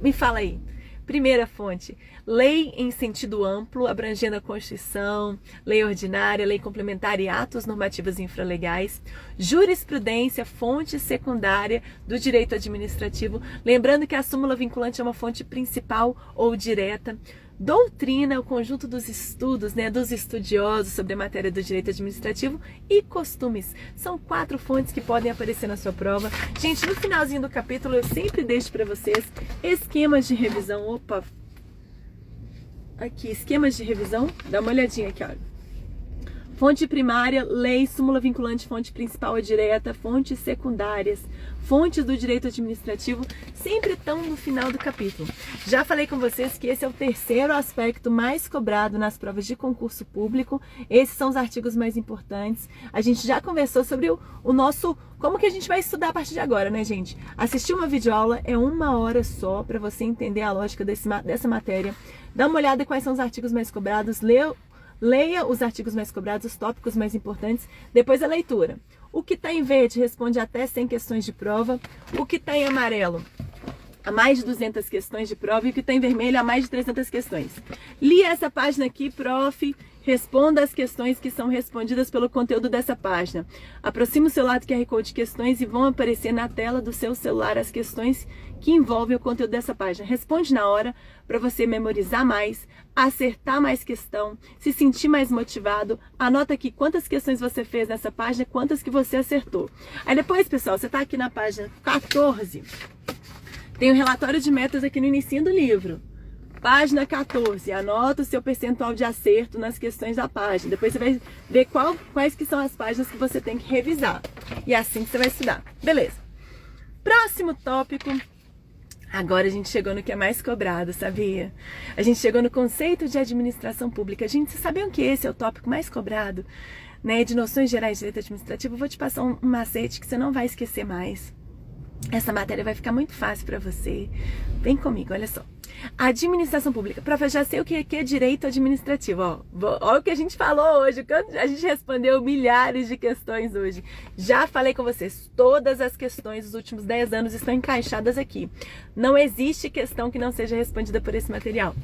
Me fala aí. Primeira fonte, lei em sentido amplo, abrangendo a Constituição, lei ordinária, lei complementar e atos normativos infralegais. Jurisprudência, fonte secundária do direito administrativo. Lembrando que a súmula vinculante é uma fonte principal ou direta. doutrina, o conjunto dos estudos, né, dos estudiosos sobre a matéria do direito administrativo e costumes. São 4 fontes que podem aparecer na sua prova. Gente, no finalzinho do capítulo eu sempre deixo para vocês esquemas de revisão. Opa! Aqui, esquemas de revisão. Dá uma olhadinha aqui, olha. Fonte primária, lei, súmula vinculante, fonte principal ou direta, fontes secundárias, fontes do direito administrativo, sempre estão no final do capítulo. Já falei com vocês que esse é o 3º aspecto mais cobrado nas provas de concurso público. Esses são os artigos mais importantes. A gente já conversou sobre o nosso... Como que a gente vai estudar a partir de agora, né, gente? Assistir uma videoaula é 1 hora só para você entender a lógica dessa matéria. Dá uma olhada em quais são os artigos mais cobrados, leia os artigos mais cobrados, os tópicos mais importantes, depois a leitura. O que está em verde responde até 100 questões de prova, o que está em amarelo a mais de 200 questões de prova e o que está em vermelho a mais de 300 questões. Li essa página aqui, prof, responda as questões que são respondidas pelo conteúdo dessa página. Aproxime o seu lado QR Code de questões e vão aparecer na tela do seu celular as questões que envolvem o conteúdo dessa página. Responde na hora para você memorizar mais, acertar mais questão, se sentir mais motivado. Anota aqui quantas questões você fez nessa página, quantas que você acertou. Aí depois, pessoal, você está aqui na página 14. Tem um relatório de metas aqui no início do livro. Página 14, anota o seu percentual de acerto nas questões da página. Depois você vai ver quais que são as páginas que você tem que revisar. E é assim que você vai estudar. Beleza. Próximo tópico. Agora a gente chegou no que é mais cobrado, sabia? A gente chegou no conceito de administração pública. Gente, vocês sabiam que esse é o tópico mais cobrado, né? De noções gerais de direito administrativo. Eu vou te passar um macete que você não vai esquecer mais. Essa matéria vai ficar muito fácil para você. Vem comigo, olha só. Administração pública. Prof, eu já sei o que é direito administrativo. Olha o que a gente falou hoje. A gente respondeu milhares de questões hoje. Já falei com vocês. Todas as questões dos últimos 10 anos estão encaixadas aqui. Não existe questão que não seja respondida por esse material.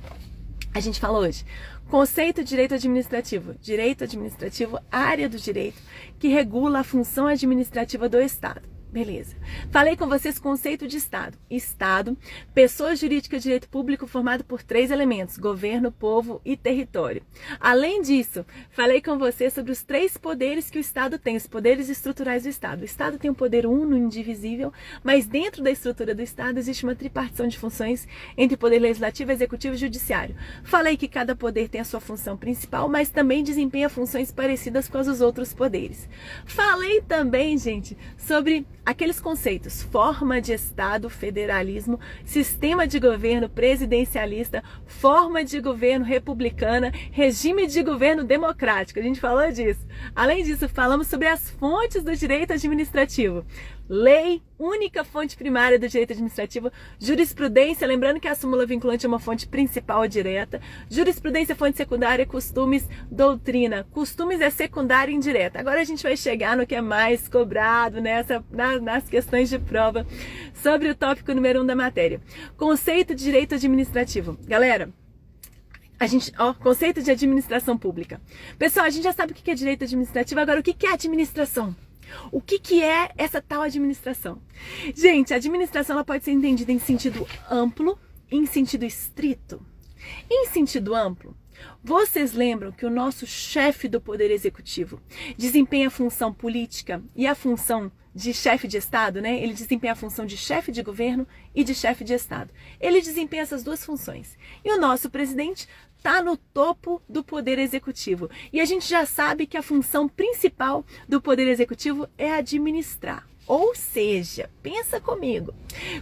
A gente falou hoje. Conceito de direito administrativo. Direito administrativo, área do direito que regula a função administrativa do Estado. Beleza. Falei com vocês conceito de Estado. Estado, pessoa jurídica de direito público formado por 3 elementos, governo, povo e território. Além disso, falei com vocês sobre os 3 poderes que o Estado tem, os poderes estruturais do Estado. O Estado tem um poder uno, indivisível, mas dentro da estrutura do Estado existe uma tripartição de funções entre poder legislativo, executivo e judiciário. Falei que cada poder tem a sua função principal, mas também desempenha funções parecidas com as dos outros poderes. Falei também, gente, sobre aqueles conceitos: forma de Estado, federalismo, sistema de governo presidencialista, forma de governo republicana, regime de governo democrático. A gente falou disso. Além disso, falamos sobre as fontes do direito administrativo. Lei, única fonte primária do direito administrativo. Jurisprudência, lembrando que a súmula vinculante é uma fonte principal ou direta. Jurisprudência, fonte secundária. Costumes, doutrina. Costumes é secundária e indireta. Agora a gente vai chegar no que é mais cobrado nas questões de prova sobre o tópico número 1 da matéria. Conceito de direito administrativo. Galera, conceito de administração pública. Pessoal, a gente já sabe o que é direito administrativo. Agora, o que é administração? O que é essa tal administração? Gente, a administração ela pode ser entendida em sentido amplo e em sentido estrito. Em sentido amplo, vocês lembram que o nosso chefe do Poder Executivo desempenha a função política e a função de chefe de Estado, né? Ele desempenha a função de chefe de governo e de chefe de Estado. Ele desempenha essas 2 funções. E o nosso presidente está no topo do Poder Executivo. E a gente já sabe que a função principal do Poder Executivo é administrar. Ou seja, pensa comigo,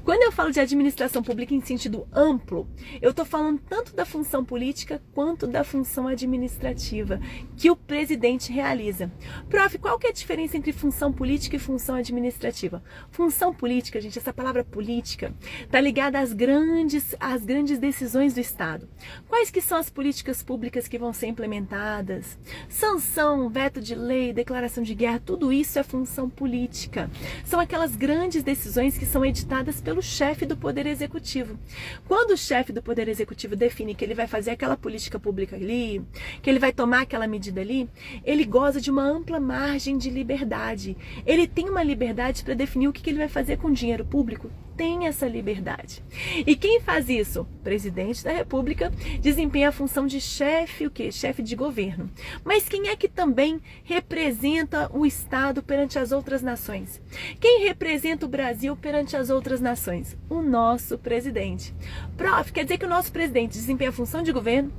quando eu falo de administração pública em sentido amplo, eu estou falando tanto da função política quanto da função administrativa que o presidente realiza. Prof, qual que é a diferença entre função política e função administrativa? Função política, gente, essa palavra política está ligada às grandes decisões do Estado. Quais que são as políticas públicas que vão ser implementadas? Sanção, veto de lei, declaração de guerra, tudo isso é função política. São aquelas grandes decisões que são editadas pelo chefe do Poder Executivo. Quando o chefe do Poder Executivo define que ele vai fazer aquela política pública ali, que ele vai tomar aquela medida ali, ele goza de uma ampla margem de liberdade. Ele tem uma liberdade para definir o que ele vai fazer com o dinheiro público tem essa liberdade. E quem faz isso? O presidente da República desempenha a função de chefe, o quê? Chefe de governo. Mas quem é que também representa o Estado perante as outras nações? Quem representa o Brasil perante as outras nações? O nosso presidente. Prof, quer dizer que o nosso presidente desempenha a função de governo,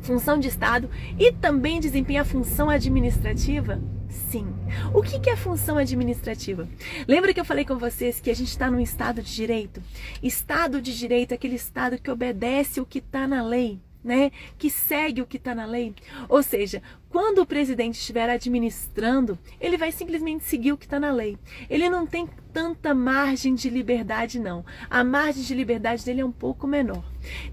função de Estado e também desempenha a função administrativa? Sim. O que é função administrativa? Lembra que eu falei com vocês que a gente está num Estado de Direito? Estado de Direito é aquele Estado que obedece o que está na lei, né? Que segue o que está na lei. Ou seja, quando o presidente estiver administrando, ele vai simplesmente seguir o que está na lei. Ele não tem tanta margem de liberdade, não. A margem de liberdade dele é um pouco menor.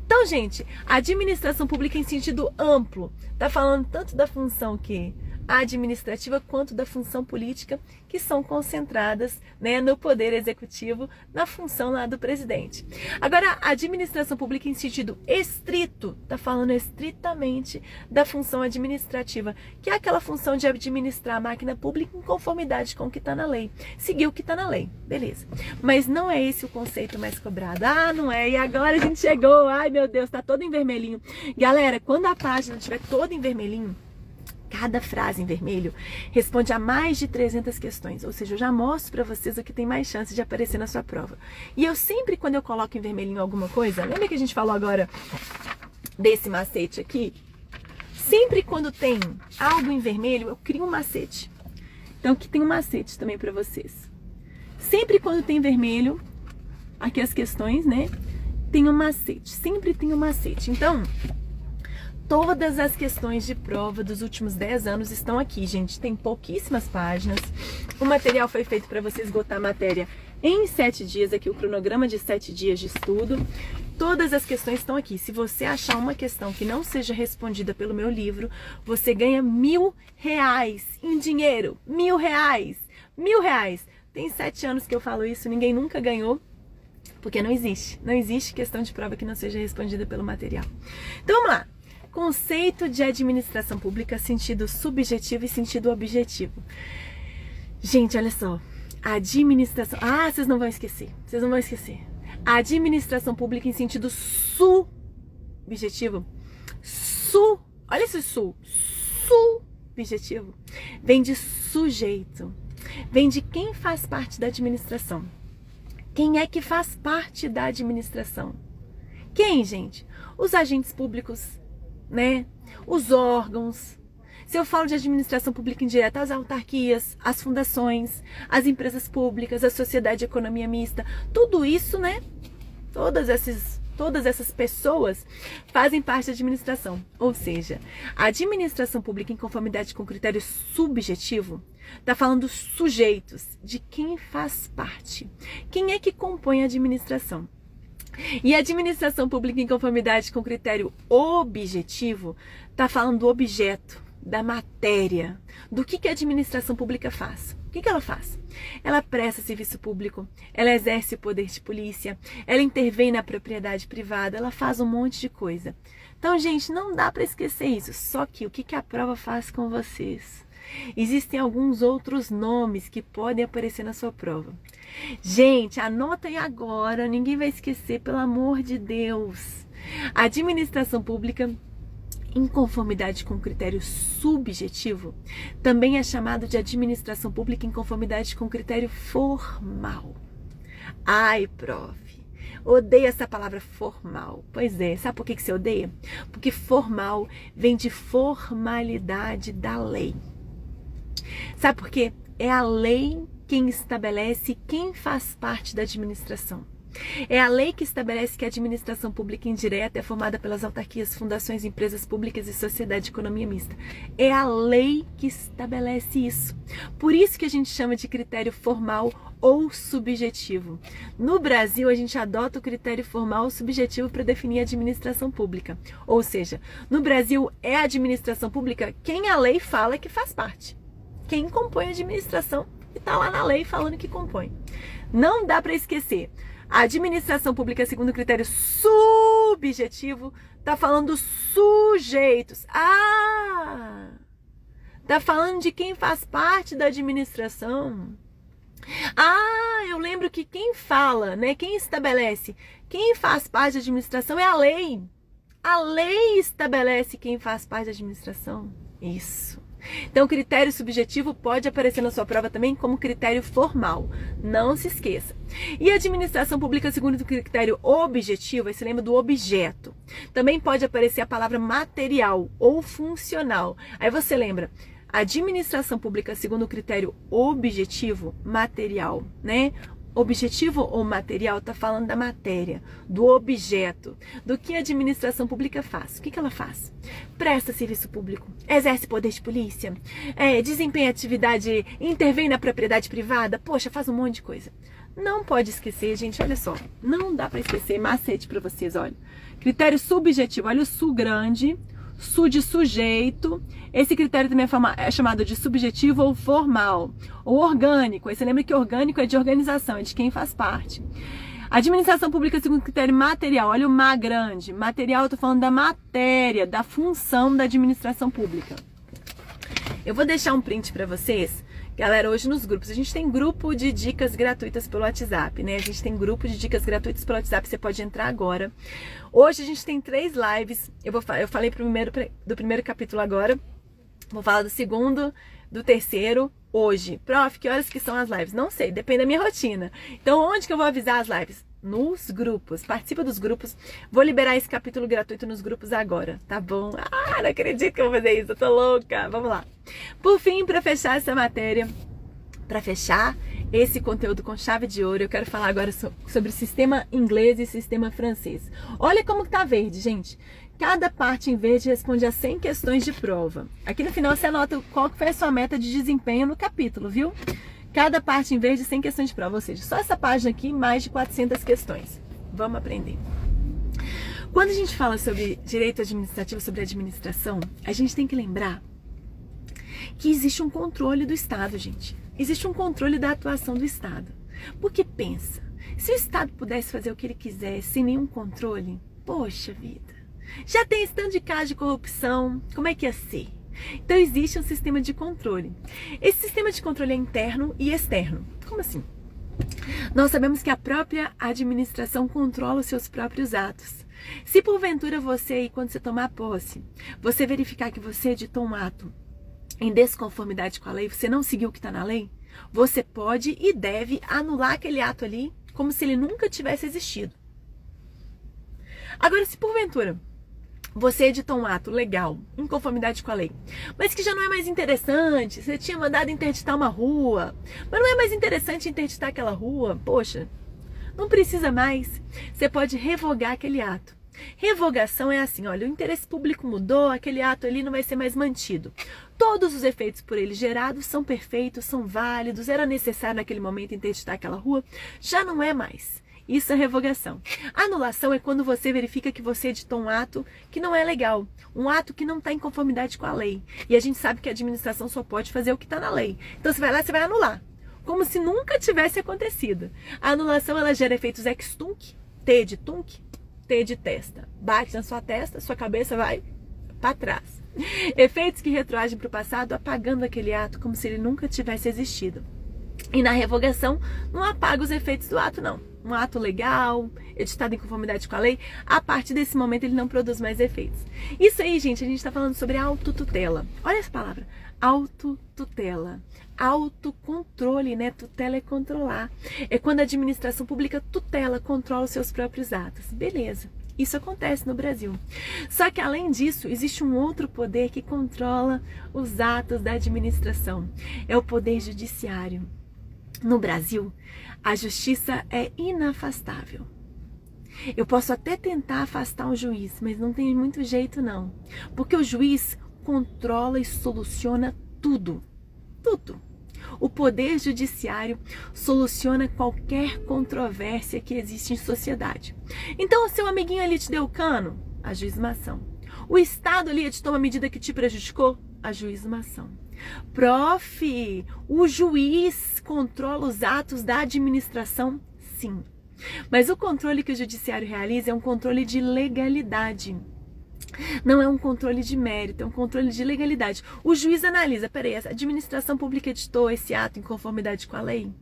Então, gente, a administração pública em sentido amplo está falando tanto da função que administrativa quanto da função política, que são concentradas, né, no poder executivo, na função lá do presidente. Agora, a administração pública em sentido estrito, está falando estritamente da função administrativa, que é aquela função de administrar a máquina pública em conformidade com o que está na lei. Seguir o que está na lei, beleza. Mas não é esse o conceito mais cobrado. Ah, não é, e agora a gente chegou, ai meu Deus, está todo em vermelhinho. Galera, quando a página estiver toda em vermelhinho, cada frase em vermelho responde a mais de 300 questões, ou seja, eu já mostro para vocês o que tem mais chance de aparecer na sua prova. E eu sempre, quando eu coloco em vermelhinho alguma coisa, lembra que a gente falou agora desse macete aqui? Sempre quando tem algo em vermelho, eu crio um macete. Então aqui tem um macete também para vocês. Sempre quando tem vermelho, aqui as questões, né? Tem um macete, sempre tem um macete. Então, todas as questões de prova dos últimos 10 anos estão aqui, gente. Tem pouquíssimas páginas. O material foi feito para você esgotar a matéria em 7 dias. Aqui o cronograma de 7 dias de estudo. Todas as questões estão aqui. Se você achar uma questão que não seja respondida pelo meu livro, você ganha R$1.000 em dinheiro. R$1.000. R$1.000. Tem 7 anos que eu falo isso, ninguém nunca ganhou. Porque não existe. Não existe questão de prova que não seja respondida pelo material. Então vamos lá. Conceito de administração pública, sentido subjetivo e sentido objetivo. Gente, olha só. A administração... Ah, vocês não vão esquecer. Vocês não vão esquecer. A administração pública em sentido subjetivo. Olha esse subjetivo. Vem de sujeito. Vem de quem faz parte da administração. Quem é que faz parte da administração? Quem, gente? Os agentes públicos, né? Os órgãos. Se eu falo de administração pública indireta, as autarquias, as fundações, as empresas públicas, a sociedade de economia mista, tudo isso, né? Todas essas pessoas fazem parte da administração. Ou seja, a administração pública em conformidade com critério subjetivo está falando dos sujeitos, de quem faz parte. Quem é que compõe a administração? E a administração pública em conformidade com critério objetivo está falando do objeto, da matéria, do que a administração pública faz. O que ela faz? Ela presta serviço público, ela exerce o poder de polícia, ela intervém na propriedade privada, ela faz um monte de coisa. Então, gente, não dá para esquecer isso. Só que o que a prova faz com vocês? Existem alguns outros nomes que podem aparecer na sua prova. Gente, anotem agora, ninguém vai esquecer, pelo amor de Deus. A administração pública em conformidade com critério subjetivo também é chamado de administração pública em conformidade com critério formal. Ai, prof, odeio essa palavra formal. Pois é, sabe por que você odeia? Porque formal vem de formalidade da lei. Sabe por quê? É a lei quem estabelece quem faz parte da administração. É a lei que estabelece que a administração pública indireta é formada pelas autarquias, fundações, empresas públicas e sociedade de economia mista. É a lei que estabelece isso. Por isso que a gente chama de critério formal ou subjetivo. No Brasil, a gente adota o critério formal ou subjetivo para definir a administração pública. Ou seja, no Brasil é a administração pública quem a lei fala que faz parte. Quem compõe a administração e está lá na lei falando que compõe. Não dá para esquecer. A administração pública, segundo o critério subjetivo, está falando dos sujeitos. Ah! Está falando de quem faz parte da administração. Ah, eu lembro que quem fala, né, quem estabelece, quem faz parte da administração é a lei. A lei estabelece quem faz parte da administração. Isso. Então, o critério subjetivo pode aparecer na sua prova também como critério formal. Não se esqueça. E a administração pública segundo o critério objetivo, aí você lembra do objeto. Também pode aparecer a palavra material ou funcional. Aí você lembra, administração pública segundo o critério objetivo, material, né? Objetivo ou material está falando da matéria, do objeto, do que a administração pública faz. O que ela faz? Presta serviço público, exerce poder de polícia, desempenha atividade, intervém na propriedade privada, poxa, faz um monte de coisa. Não pode esquecer, gente, olha só, não dá para esquecer, macete para vocês, olha. Critério subjetivo, olha o su grande, su de sujeito. Esse critério também é chamado de subjetivo ou formal, ou orgânico. Aí você lembra que orgânico é de organização, é de quem faz parte. Administração pública segundo critério material, olha o ma grande. Material, eu tô falando da matéria, da função da administração pública. Eu vou deixar um print para vocês. Galera, hoje nos grupos, a gente tem grupo de dicas gratuitas pelo WhatsApp, né? A gente tem grupo de dicas gratuitas pelo WhatsApp, você pode entrar agora. Hoje a gente tem 3 lives, eu falei do primeiro capítulo agora, vou falar do segundo, do terceiro, hoje. Prof, que horas que são as lives? Não sei, depende da minha rotina. Então, onde que eu vou avisar as lives? Nos grupos, participa dos grupos. Vou liberar esse capítulo gratuito nos grupos agora, tá bom? Ah, não acredito que eu vou fazer isso, eu tô louca. Vamos lá. Por fim, para fechar essa matéria, para fechar esse conteúdo com chave de ouro, eu quero falar agora sobre o sistema inglês e sistema francês. Olha como tá verde, gente. Cada parte em verde responde a 100 questões de prova. Aqui no final você anota qual foi a sua meta de desempenho no capítulo, viu? Cada parte em verde 100 questões de prova, ou seja, só essa página aqui, mais de 400 questões. Vamos aprender. Quando a gente fala sobre direito administrativo, sobre administração, a gente tem que lembrar que existe um controle do Estado, gente. Existe um controle da atuação do Estado. Porque pensa, se o Estado pudesse fazer o que ele quisesse sem nenhum controle, poxa vida, já tem esse tanto de caso de corrupção, como é que ia ser? Então existe um sistema de controle. Esse sistema de controle é interno e externo. Como assim? Nós sabemos que a própria administração controla os seus próprios atos. Se porventura você aí, quando você tomar posse, você verificar que você editou um ato em desconformidade com a lei, você não seguiu o que está na lei, você pode e deve anular aquele ato ali como se ele nunca tivesse existido. Agora, se porventura você editou um ato legal, em conformidade com a lei, mas que já não é mais interessante, você tinha mandado interditar uma rua, mas não é mais interessante interditar aquela rua, poxa, não precisa mais, você pode revogar aquele ato. Revogação é assim, olha, o interesse público mudou, aquele ato ali não vai ser mais mantido. Todos os efeitos por ele gerados são perfeitos, são válidos, era necessário naquele momento interditar aquela rua, já não é mais. Isso é revogação. Anulação é quando você verifica que você editou um ato que não é legal, um ato que não está em conformidade com a lei. E a gente sabe que a administração só pode fazer o que está na lei. Então você vai lá e você vai anular, como se nunca tivesse acontecido. A anulação ela gera efeitos ex tunc, T de tunc, T de testa. Bate na sua testa, sua cabeça vai para trás. Efeitos que retroagem para o passado, apagando aquele ato como se ele nunca tivesse existido. E na revogação, não apaga os efeitos do ato, não. Um ato legal, editado em conformidade com a lei, a partir desse momento ele não produz mais efeitos. Isso aí, gente, a gente está falando sobre autotutela. Olha essa palavra, autotutela. Autocontrole, né? Tutela é controlar. É quando a administração pública tutela, controla os seus próprios atos. Beleza. Isso acontece no Brasil. Só que, além disso, existe um outro poder que controla os atos da administração. É o poder judiciário. No Brasil, a justiça é inafastável. Eu posso até tentar afastar o juiz, mas não tem muito jeito não. Porque o juiz controla e soluciona tudo. Tudo. O poder judiciário soluciona qualquer controvérsia que existe em sociedade. Então, o seu amiguinho ali te deu cano? Ajuiza uma ação. O Estado ali editou uma medida que te prejudicou? Ajuiza uma ação. Prof, o juiz controla os atos da administração? Sim. Mas o controle que o judiciário realiza é um controle de legalidade. Não é um controle de mérito, é um controle de legalidade. O juiz analisa, peraí, a administração pública editou esse ato em conformidade com a lei?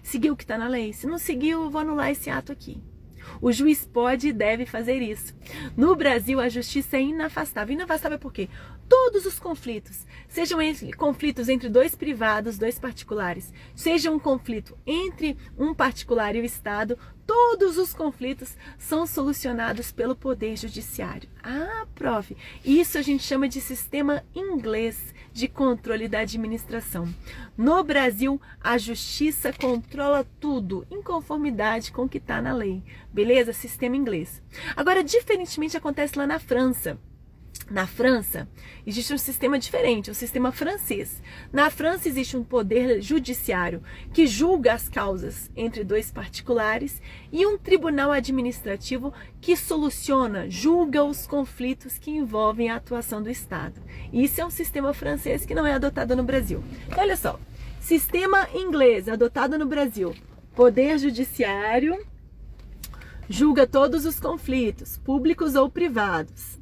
Seguiu o que está na lei? Se não seguiu, eu vou anular esse ato aqui. O juiz pode e deve fazer isso. No Brasil, a justiça é inafastável. Inafastável por quê? Todos os conflitos, sejam conflitos entre dois privados, dois particulares, seja um conflito entre um particular e o Estado, todos os conflitos são solucionados pelo Poder Judiciário. Ah, prof, isso a gente chama de sistema inglês de controle da administração. No Brasil, a justiça controla tudo em conformidade com o que está na lei. Beleza? Sistema inglês. Agora, diferentemente acontece lá na França. Na França, existe um sistema diferente, o sistema francês. Na França existe um poder judiciário que julga as causas entre dois particulares e um tribunal administrativo que soluciona, julga os conflitos que envolvem a atuação do Estado. Isso é um sistema francês que não é adotado no Brasil. Então, olha só, sistema inglês adotado no Brasil, poder judiciário julga todos os conflitos, públicos ou privados.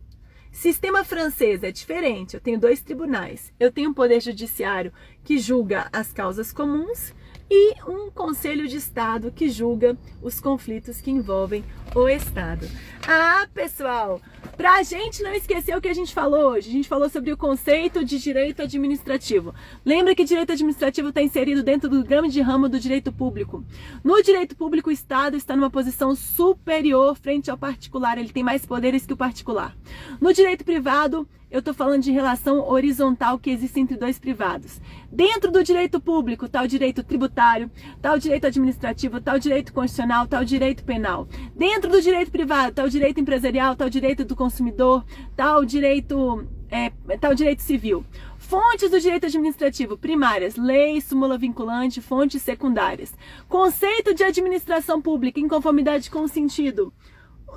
Sistema francês é diferente, eu tenho dois tribunais. Eu tenho um poder judiciário que julga as causas comuns e um conselho de Estado que julga os conflitos que envolvem o Estado. Ah, pessoal, pra gente não esquecer o que a gente falou hoje, a gente falou sobre o conceito de direito administrativo. Lembra que direito administrativo está inserido dentro do grande ramo do direito público. No direito público, o Estado está numa posição superior frente ao particular, ele tem mais poderes que o particular. No direito privado, eu estou falando de relação horizontal que existe entre dois privados. Dentro do direito público está o direito tributário, está o direito administrativo, está o direito constitucional, está o direito penal. Dentro do direito privado está o direito empresarial, está o direito do consumidor, está o direito civil. Fontes do direito administrativo primárias, lei, súmula vinculante, fontes secundárias. Conceito de administração pública em conformidade com o sentido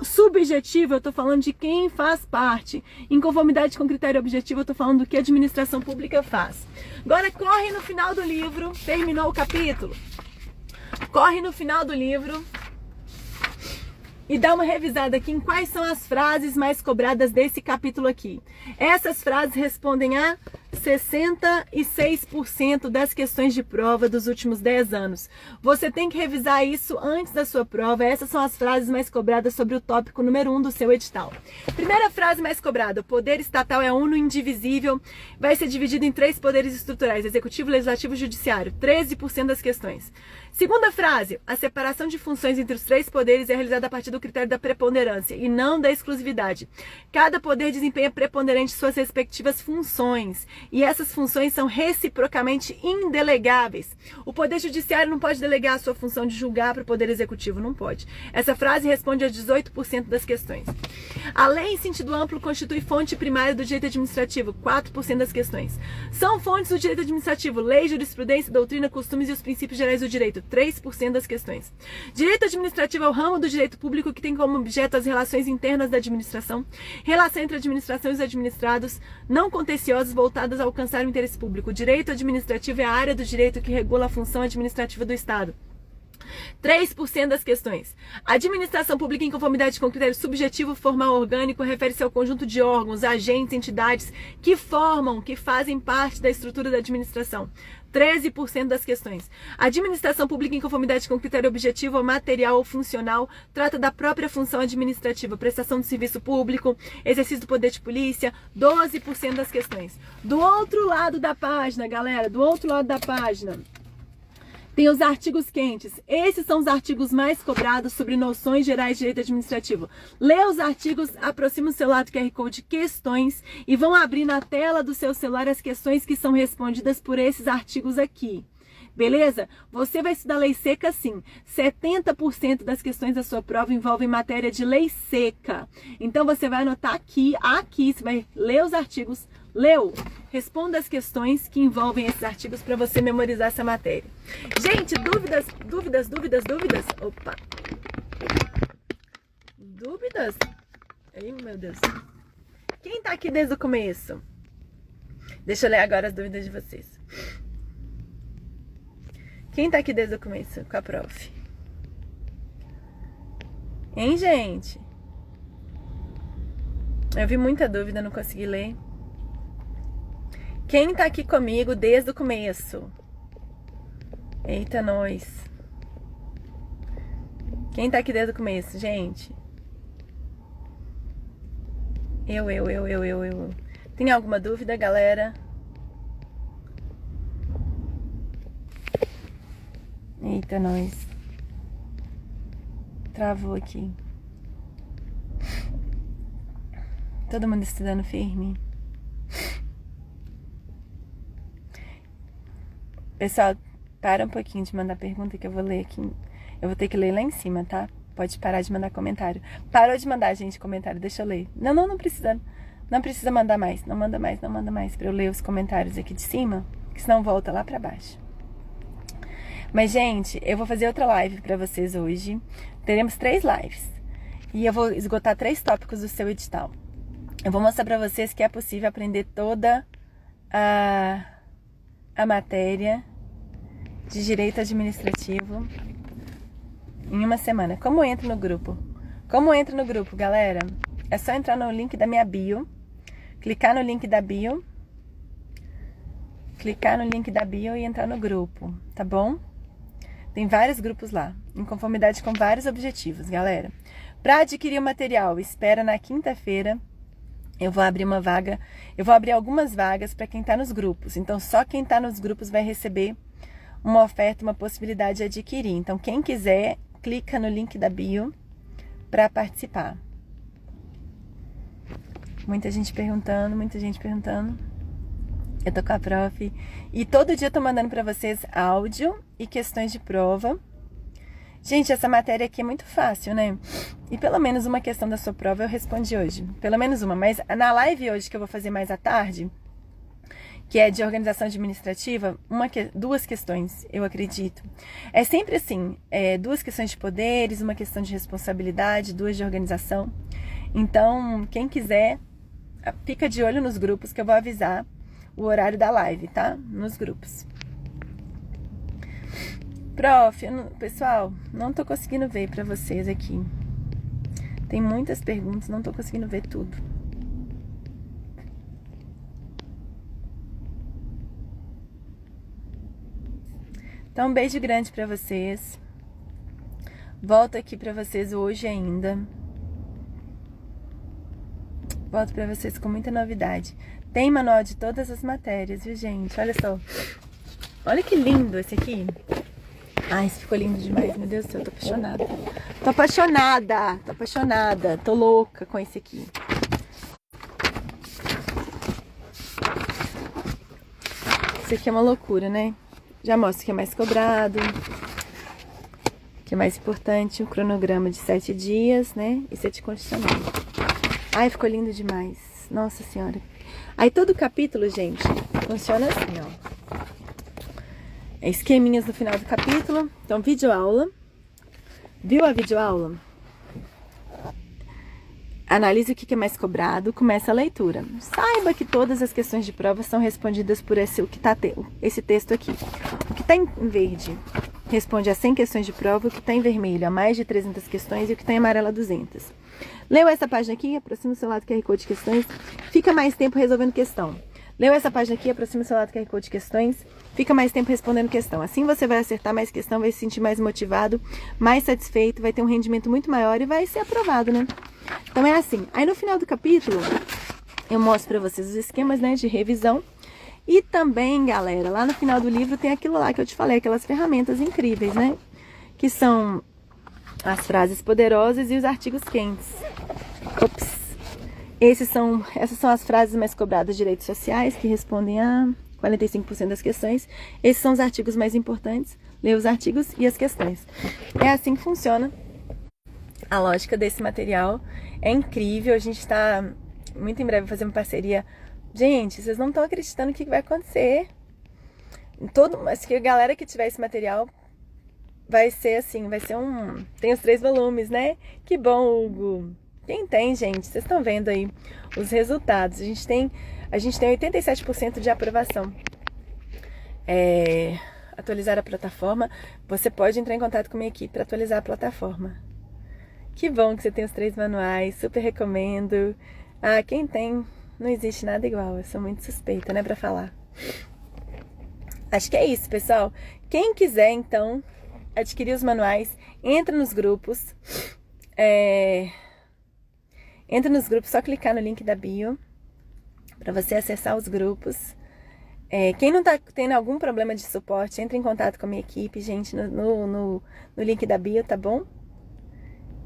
subjetivo, eu estou falando de quem faz parte. Em conformidade com critério objetivo, eu estou falando do que a administração pública faz. Agora corre no final do livro, terminou o capítulo. Corre no final do livro e dá uma revisada aqui em quais são as frases mais cobradas desse capítulo aqui. Essas frases respondem a 66% das questões de prova dos últimos 10 anos. Você tem que revisar isso antes da sua prova. Essas são as frases mais cobradas sobre o tópico número 1 do seu edital. Primeira frase mais cobrada: o poder estatal é uno e indivisível. Vai ser dividido em 3 poderes estruturais: executivo, legislativo e judiciário. 13% das questões. Segunda frase: a separação de funções entre os 3 poderes é realizada a partir do critério da preponderância e não da exclusividade. Cada poder desempenha preponderante suas respectivas funções e essas funções são reciprocamente indelegáveis. O Poder Judiciário não pode delegar a sua função de julgar para o Poder Executivo, não pode. Essa frase responde a 18% das questões. A lei em sentido amplo constitui fonte primária do direito administrativo, 4% das questões. São fontes do direito administrativo: lei, jurisprudência, doutrina, costumes e os princípios gerais do direito, 3% das questões. Direito administrativo é o ramo do direito público que tem como objeto as relações internas da administração, relação entre a administração e os administrados, não contenciosas, voltadas a alcançar o interesse público. O direito administrativo é a área do direito que regula a função administrativa do Estado. 3% das questões. A administração pública em conformidade com critério subjetivo, formal, orgânico, refere-se ao conjunto de órgãos, agentes, entidades que fazem parte da estrutura da administração. 13% das questões. A administração pública em conformidade com critério objetivo, material ou funcional trata da própria função administrativa, prestação de serviço público, exercício do poder de polícia, 12% das questões. Do outro lado da página, galera, do outro lado da página, tem os artigos quentes. Esses são os artigos mais cobrados sobre noções gerais de direito administrativo. Lê os artigos, aproxima o celular do QR Code questões e vão abrir na tela do seu celular as questões que são respondidas por esses artigos aqui. Beleza? Você vai estudar lei seca sim. 70% das questões da sua prova envolvem matéria de lei seca. Então você vai anotar aqui, você vai ler os artigos. Leu? Responda as questões que envolvem esses artigos para você memorizar essa matéria. Gente, dúvidas? Opa! Dúvidas? Ai, meu Deus. Quem tá aqui desde o começo? Deixa eu ler agora as dúvidas de vocês. Quem tá aqui desde o começo com a prof? Hein, gente? Eu vi muita dúvida, não consegui ler. Quem tá aqui comigo desde o começo? Eita, nós. Quem tá aqui desde o começo, gente? Eu. Tem alguma dúvida, galera? Eita, nós. Travou aqui. Todo mundo estudando firme. Pessoal, para um pouquinho de mandar pergunta que eu vou ler aqui. Eu vou ter que ler lá em cima, tá? Pode parar de mandar comentário. Parou de mandar, gente, comentário. Deixa eu ler. Não precisa. Não precisa mandar mais. Não manda mais pra eu ler os comentários aqui de cima, que senão volta lá pra baixo. Mas, gente, eu vou fazer outra live pra vocês hoje. Teremos 3 lives. E eu vou esgotar 3 tópicos do seu edital. Eu vou mostrar pra vocês que é possível aprender toda a matéria de direito administrativo em uma semana. Como entra no grupo? Como entra no grupo, galera? É só entrar no link da minha bio, clicar no link da bio, e entrar no grupo, tá bom? Tem vários grupos lá, em conformidade com vários objetivos, galera. Para adquirir o material, espera na quinta-feira. Eu vou abrir uma vaga, eu vou abrir algumas vagas para quem está nos grupos. Então, só quem está nos grupos vai receber uma oferta, uma possibilidade de adquirir. Então, quem quiser, clica no link da bio para participar. Muita gente perguntando. Eu tô com a prof. E todo dia eu tô mandando para vocês áudio e questões de prova. Gente, essa matéria aqui é muito fácil, né? E pelo menos uma questão da sua prova eu respondi hoje. Pelo menos uma. Mas na live hoje, que eu vou fazer mais à tarde, que é de organização administrativa, 2 questões, eu acredito. É sempre assim, 2 questões de poderes, uma questão de responsabilidade, 2 de organização. Então, quem quiser, fica de olho nos grupos que eu vou avisar o horário da live, tá? Nos grupos. Prof, pessoal, não tô conseguindo ver pra vocês aqui. Tem muitas perguntas, não tô conseguindo ver tudo. Então, um beijo grande pra vocês. Volto aqui pra vocês hoje ainda. Volto pra vocês com muita novidade. Tem manual de todas as matérias, viu, gente? Olha só. Olha que lindo esse aqui. Ai, esse ficou lindo demais, meu Deus do céu, tô apaixonada, tô louca com esse aqui. Esse aqui é uma loucura, né? Já mostro que é mais cobrado, que é mais importante, um cronograma de 7 dias, né? Esse é de constitucional. Ai, ficou lindo demais, nossa senhora. Aí todo capítulo, gente, funciona assim, ó. Esqueminhas no final do capítulo. Então, videoaula. Viu a videoaula? Analise o que é mais cobrado. Começa a leitura. Saiba que todas as questões de prova são respondidas por esse texto aqui. O que está em verde responde a 100 questões de prova. O que está em vermelho a mais de 300 questões. E o que está em amarelo a 200. Leu essa página aqui? Aproxima o celular do QR Code de questões. Fica mais tempo resolvendo questão. Leu essa página aqui, aproxima o celular do QR Code de questões, fica mais tempo respondendo questão. Assim você vai acertar mais questão, vai se sentir mais motivado, mais satisfeito, vai ter um rendimento muito maior e vai ser aprovado, né? Então é assim. Aí no final do capítulo, eu mostro pra vocês os esquemas, né, de revisão. E também, galera, lá no final do livro tem aquilo lá que eu te falei, aquelas ferramentas incríveis, né? Que são as frases poderosas e os artigos quentes. Ops! Essas são as frases mais cobradas de direitos sociais, que respondem a 45% das questões. Esses são os artigos mais importantes. Lê os artigos e as questões. É assim que funciona a lógica desse material. É incrível. A gente está muito em breve fazendo parceria. Gente, vocês não estão acreditando o que vai acontecer. Mas que a galera que tiver esse material vai ser assim, tem os 3 volumes, né? Que bom, Hugo. Quem tem, gente? Vocês estão vendo aí os resultados. A gente tem 87% de aprovação. Atualizar a plataforma. Você pode entrar em contato com a minha equipe para atualizar a plataforma. Que bom que você tem os 3 manuais. Super recomendo. Quem tem, não existe nada igual. Eu sou muito suspeita, né, para falar. Acho que é isso, pessoal. Quem quiser, então, adquirir os manuais, entra nos grupos. Entra nos grupos, só clicar no link da bio para você acessar os grupos. Quem não tá tendo algum problema de suporte, entra em contato com a minha equipe, gente, no link da bio, tá bom?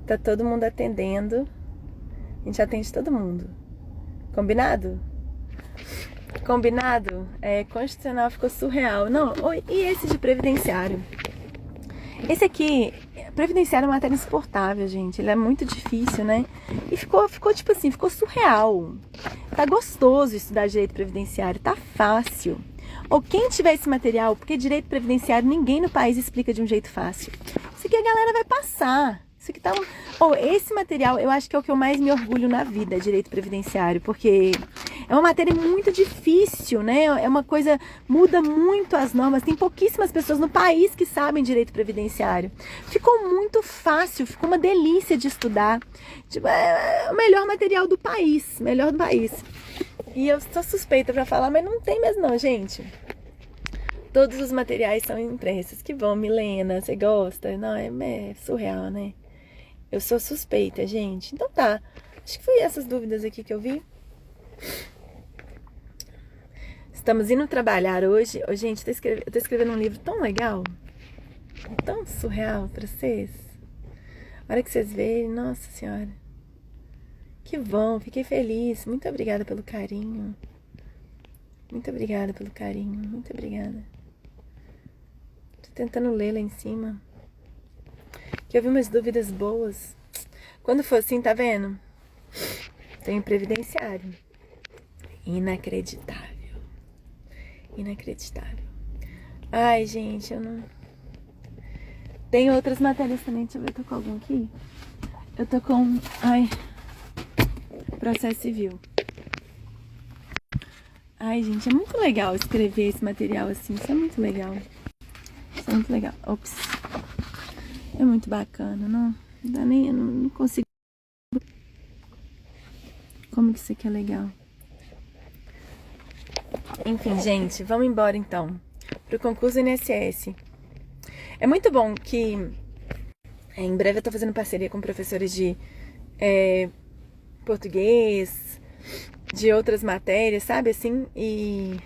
Tá todo mundo atendendo. A gente atende todo mundo. Combinado? Combinado? Constitucional ficou surreal. Não, e esse de previdenciário? Esse aqui, previdenciário é uma matéria insuportável, gente. Ele é muito difícil, né? E ficou tipo assim, ficou surreal. Tá gostoso estudar direito previdenciário, tá fácil. Ou quem tiver esse material, porque direito previdenciário ninguém no país explica de um jeito fácil. Isso aqui a galera vai passar. Isso aqui tá esse material eu acho que é o que eu mais me orgulho na vida, direito previdenciário, porque é uma matéria muito difícil, né? É uma coisa, muda muito as normas. Tem pouquíssimas pessoas no país que sabem direito previdenciário. Ficou muito fácil, ficou uma delícia de estudar. Tipo, é o melhor material do país, melhor do país. E eu sou suspeita pra falar, mas não tem mesmo não, gente. Todos os materiais são impressos. Que bom, Milena, você gosta? Não, é surreal, né? Eu sou suspeita, gente. Então tá. Acho que foi essas dúvidas aqui que eu vi. Estamos indo trabalhar hoje. Gente, eu tô escrevendo um livro tão legal. Tão surreal pra vocês. A hora que vocês verem, nossa senhora. Que bom, fiquei feliz. Muito obrigada pelo carinho. Muito obrigada pelo carinho. Muito obrigada. Tô tentando ler lá em cima. Que eu vi umas dúvidas boas. Quando for assim, tá vendo? Tem previdenciário. Inacreditável. Inacreditável. Ai, gente, eu não... Tem outras matérias também. Deixa eu ver, eu tô com algum aqui? Eu tô com... processo civil. Ai, gente, é muito legal escrever esse material assim. Isso é muito legal. Isso é muito legal. Ops. É muito bacana, não dá nem... Eu não consigo... Como que isso aqui é legal. Enfim, gente, vamos embora então pro concurso INSS. É muito bom que em breve eu tô fazendo parceria com professores de português, de outras matérias, sabe assim? E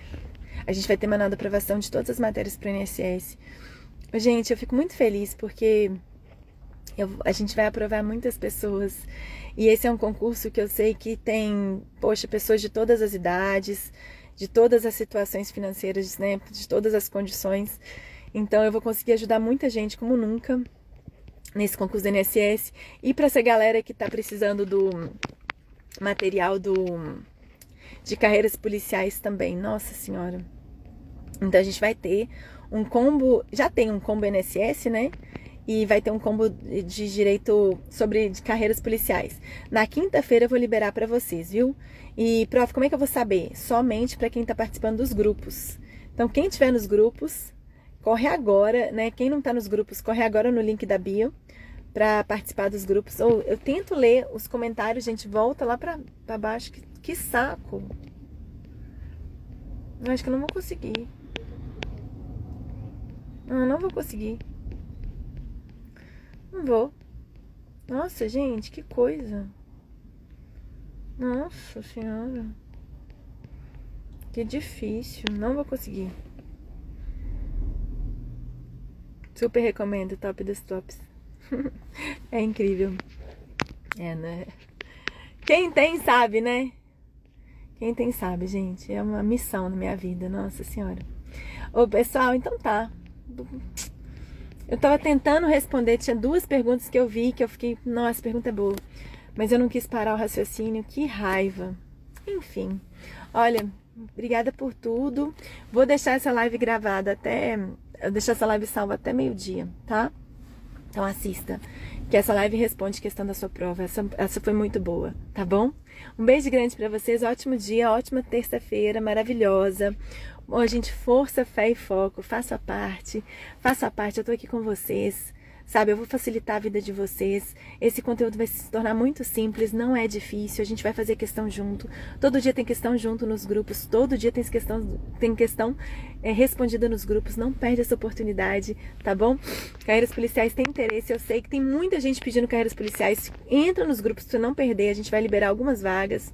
a gente vai ter manual de aprovação de todas as matérias pro INSS. Gente, eu fico muito feliz porque a gente vai aprovar muitas pessoas. E esse é um concurso que eu sei que tem, poxa, pessoas de todas as idades, de todas as situações financeiras, né, de todas as condições. Então eu vou conseguir ajudar muita gente como nunca nesse concurso do INSS. E para essa galera que tá precisando do material de carreiras policiais também, nossa senhora. Então a gente vai ter um combo, já tem um combo INSS, né? E vai ter um combo de direito de carreiras policiais. Na quinta-feira eu vou liberar para vocês, viu? E, prof, como é que eu vou saber? Somente para quem tá participando dos grupos. Então, quem tiver nos grupos, corre agora, né? Quem não tá nos grupos, corre agora no link da bio para participar dos grupos. Ou eu tento ler os comentários, gente, volta lá para baixo. Que saco! Eu acho que eu não vou conseguir. Não vou conseguir. Não vou. Nossa, gente, que coisa. Nossa senhora. Que difícil. Não vou conseguir. Super recomendo, top dos tops. É incrível. Né? Quem tem sabe, né? Quem tem sabe, gente. É uma missão na minha vida, nossa senhora. Ô, pessoal, então tá. Eu tava tentando responder, tinha duas perguntas que eu vi, que eu fiquei, nossa, pergunta é boa. Mas eu não quis parar o raciocínio, que raiva. Enfim, olha, obrigada por tudo. Vou deixar essa live gravada eu deixar essa live salva até meio-dia, tá? Então assista, que essa live responde questão da sua prova. Essa foi muito boa, tá bom? Um beijo grande pra vocês, ótimo dia, ótima terça-feira, maravilhosa. Bom, gente, força, fé e foco, faça a parte, eu tô aqui com vocês, sabe? Eu vou facilitar a vida de vocês. Esse conteúdo vai se tornar muito simples, não é difícil. A gente vai fazer questão junto. Todo dia tem questão junto nos grupos. Todo dia tem questão respondida nos grupos. Não perde essa oportunidade, tá bom? Carreiras policiais tem interesse. Eu sei que tem muita gente pedindo carreiras policiais. Entra nos grupos pra não perder. A gente vai liberar algumas vagas.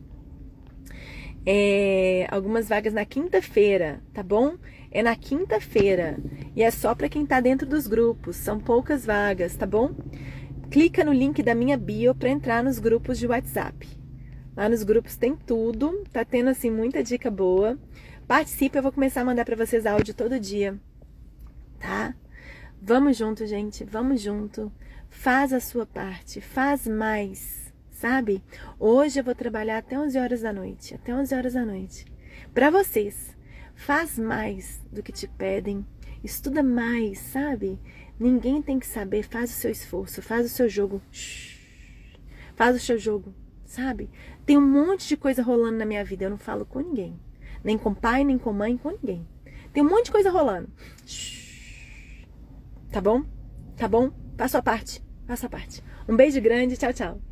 Algumas vagas na quinta-feira, tá bom? É na quinta-feira e é só para quem tá dentro dos grupos, são poucas vagas, tá bom? Clica no link da minha bio para entrar nos grupos de WhatsApp. Lá nos grupos tem tudo, tá tendo assim muita dica boa. Participe, eu vou começar a mandar para vocês áudio todo dia, tá? Vamos junto, gente, vamos junto. Faz a sua parte, faz mais. Sabe? Hoje eu vou trabalhar até 11 horas da noite. Até 11 horas da noite. Para vocês. Faz mais do que te pedem. Estuda mais, sabe? Ninguém tem que saber. Faz o seu esforço. Faz o seu jogo. Faz o seu jogo, sabe? Tem um monte de coisa rolando na minha vida. Eu não falo com ninguém. Nem com pai, nem com mãe, com ninguém. Tem um monte de coisa rolando. Tá bom? Tá bom? Faça a parte. Faça a parte. Um beijo grande. Tchau, tchau.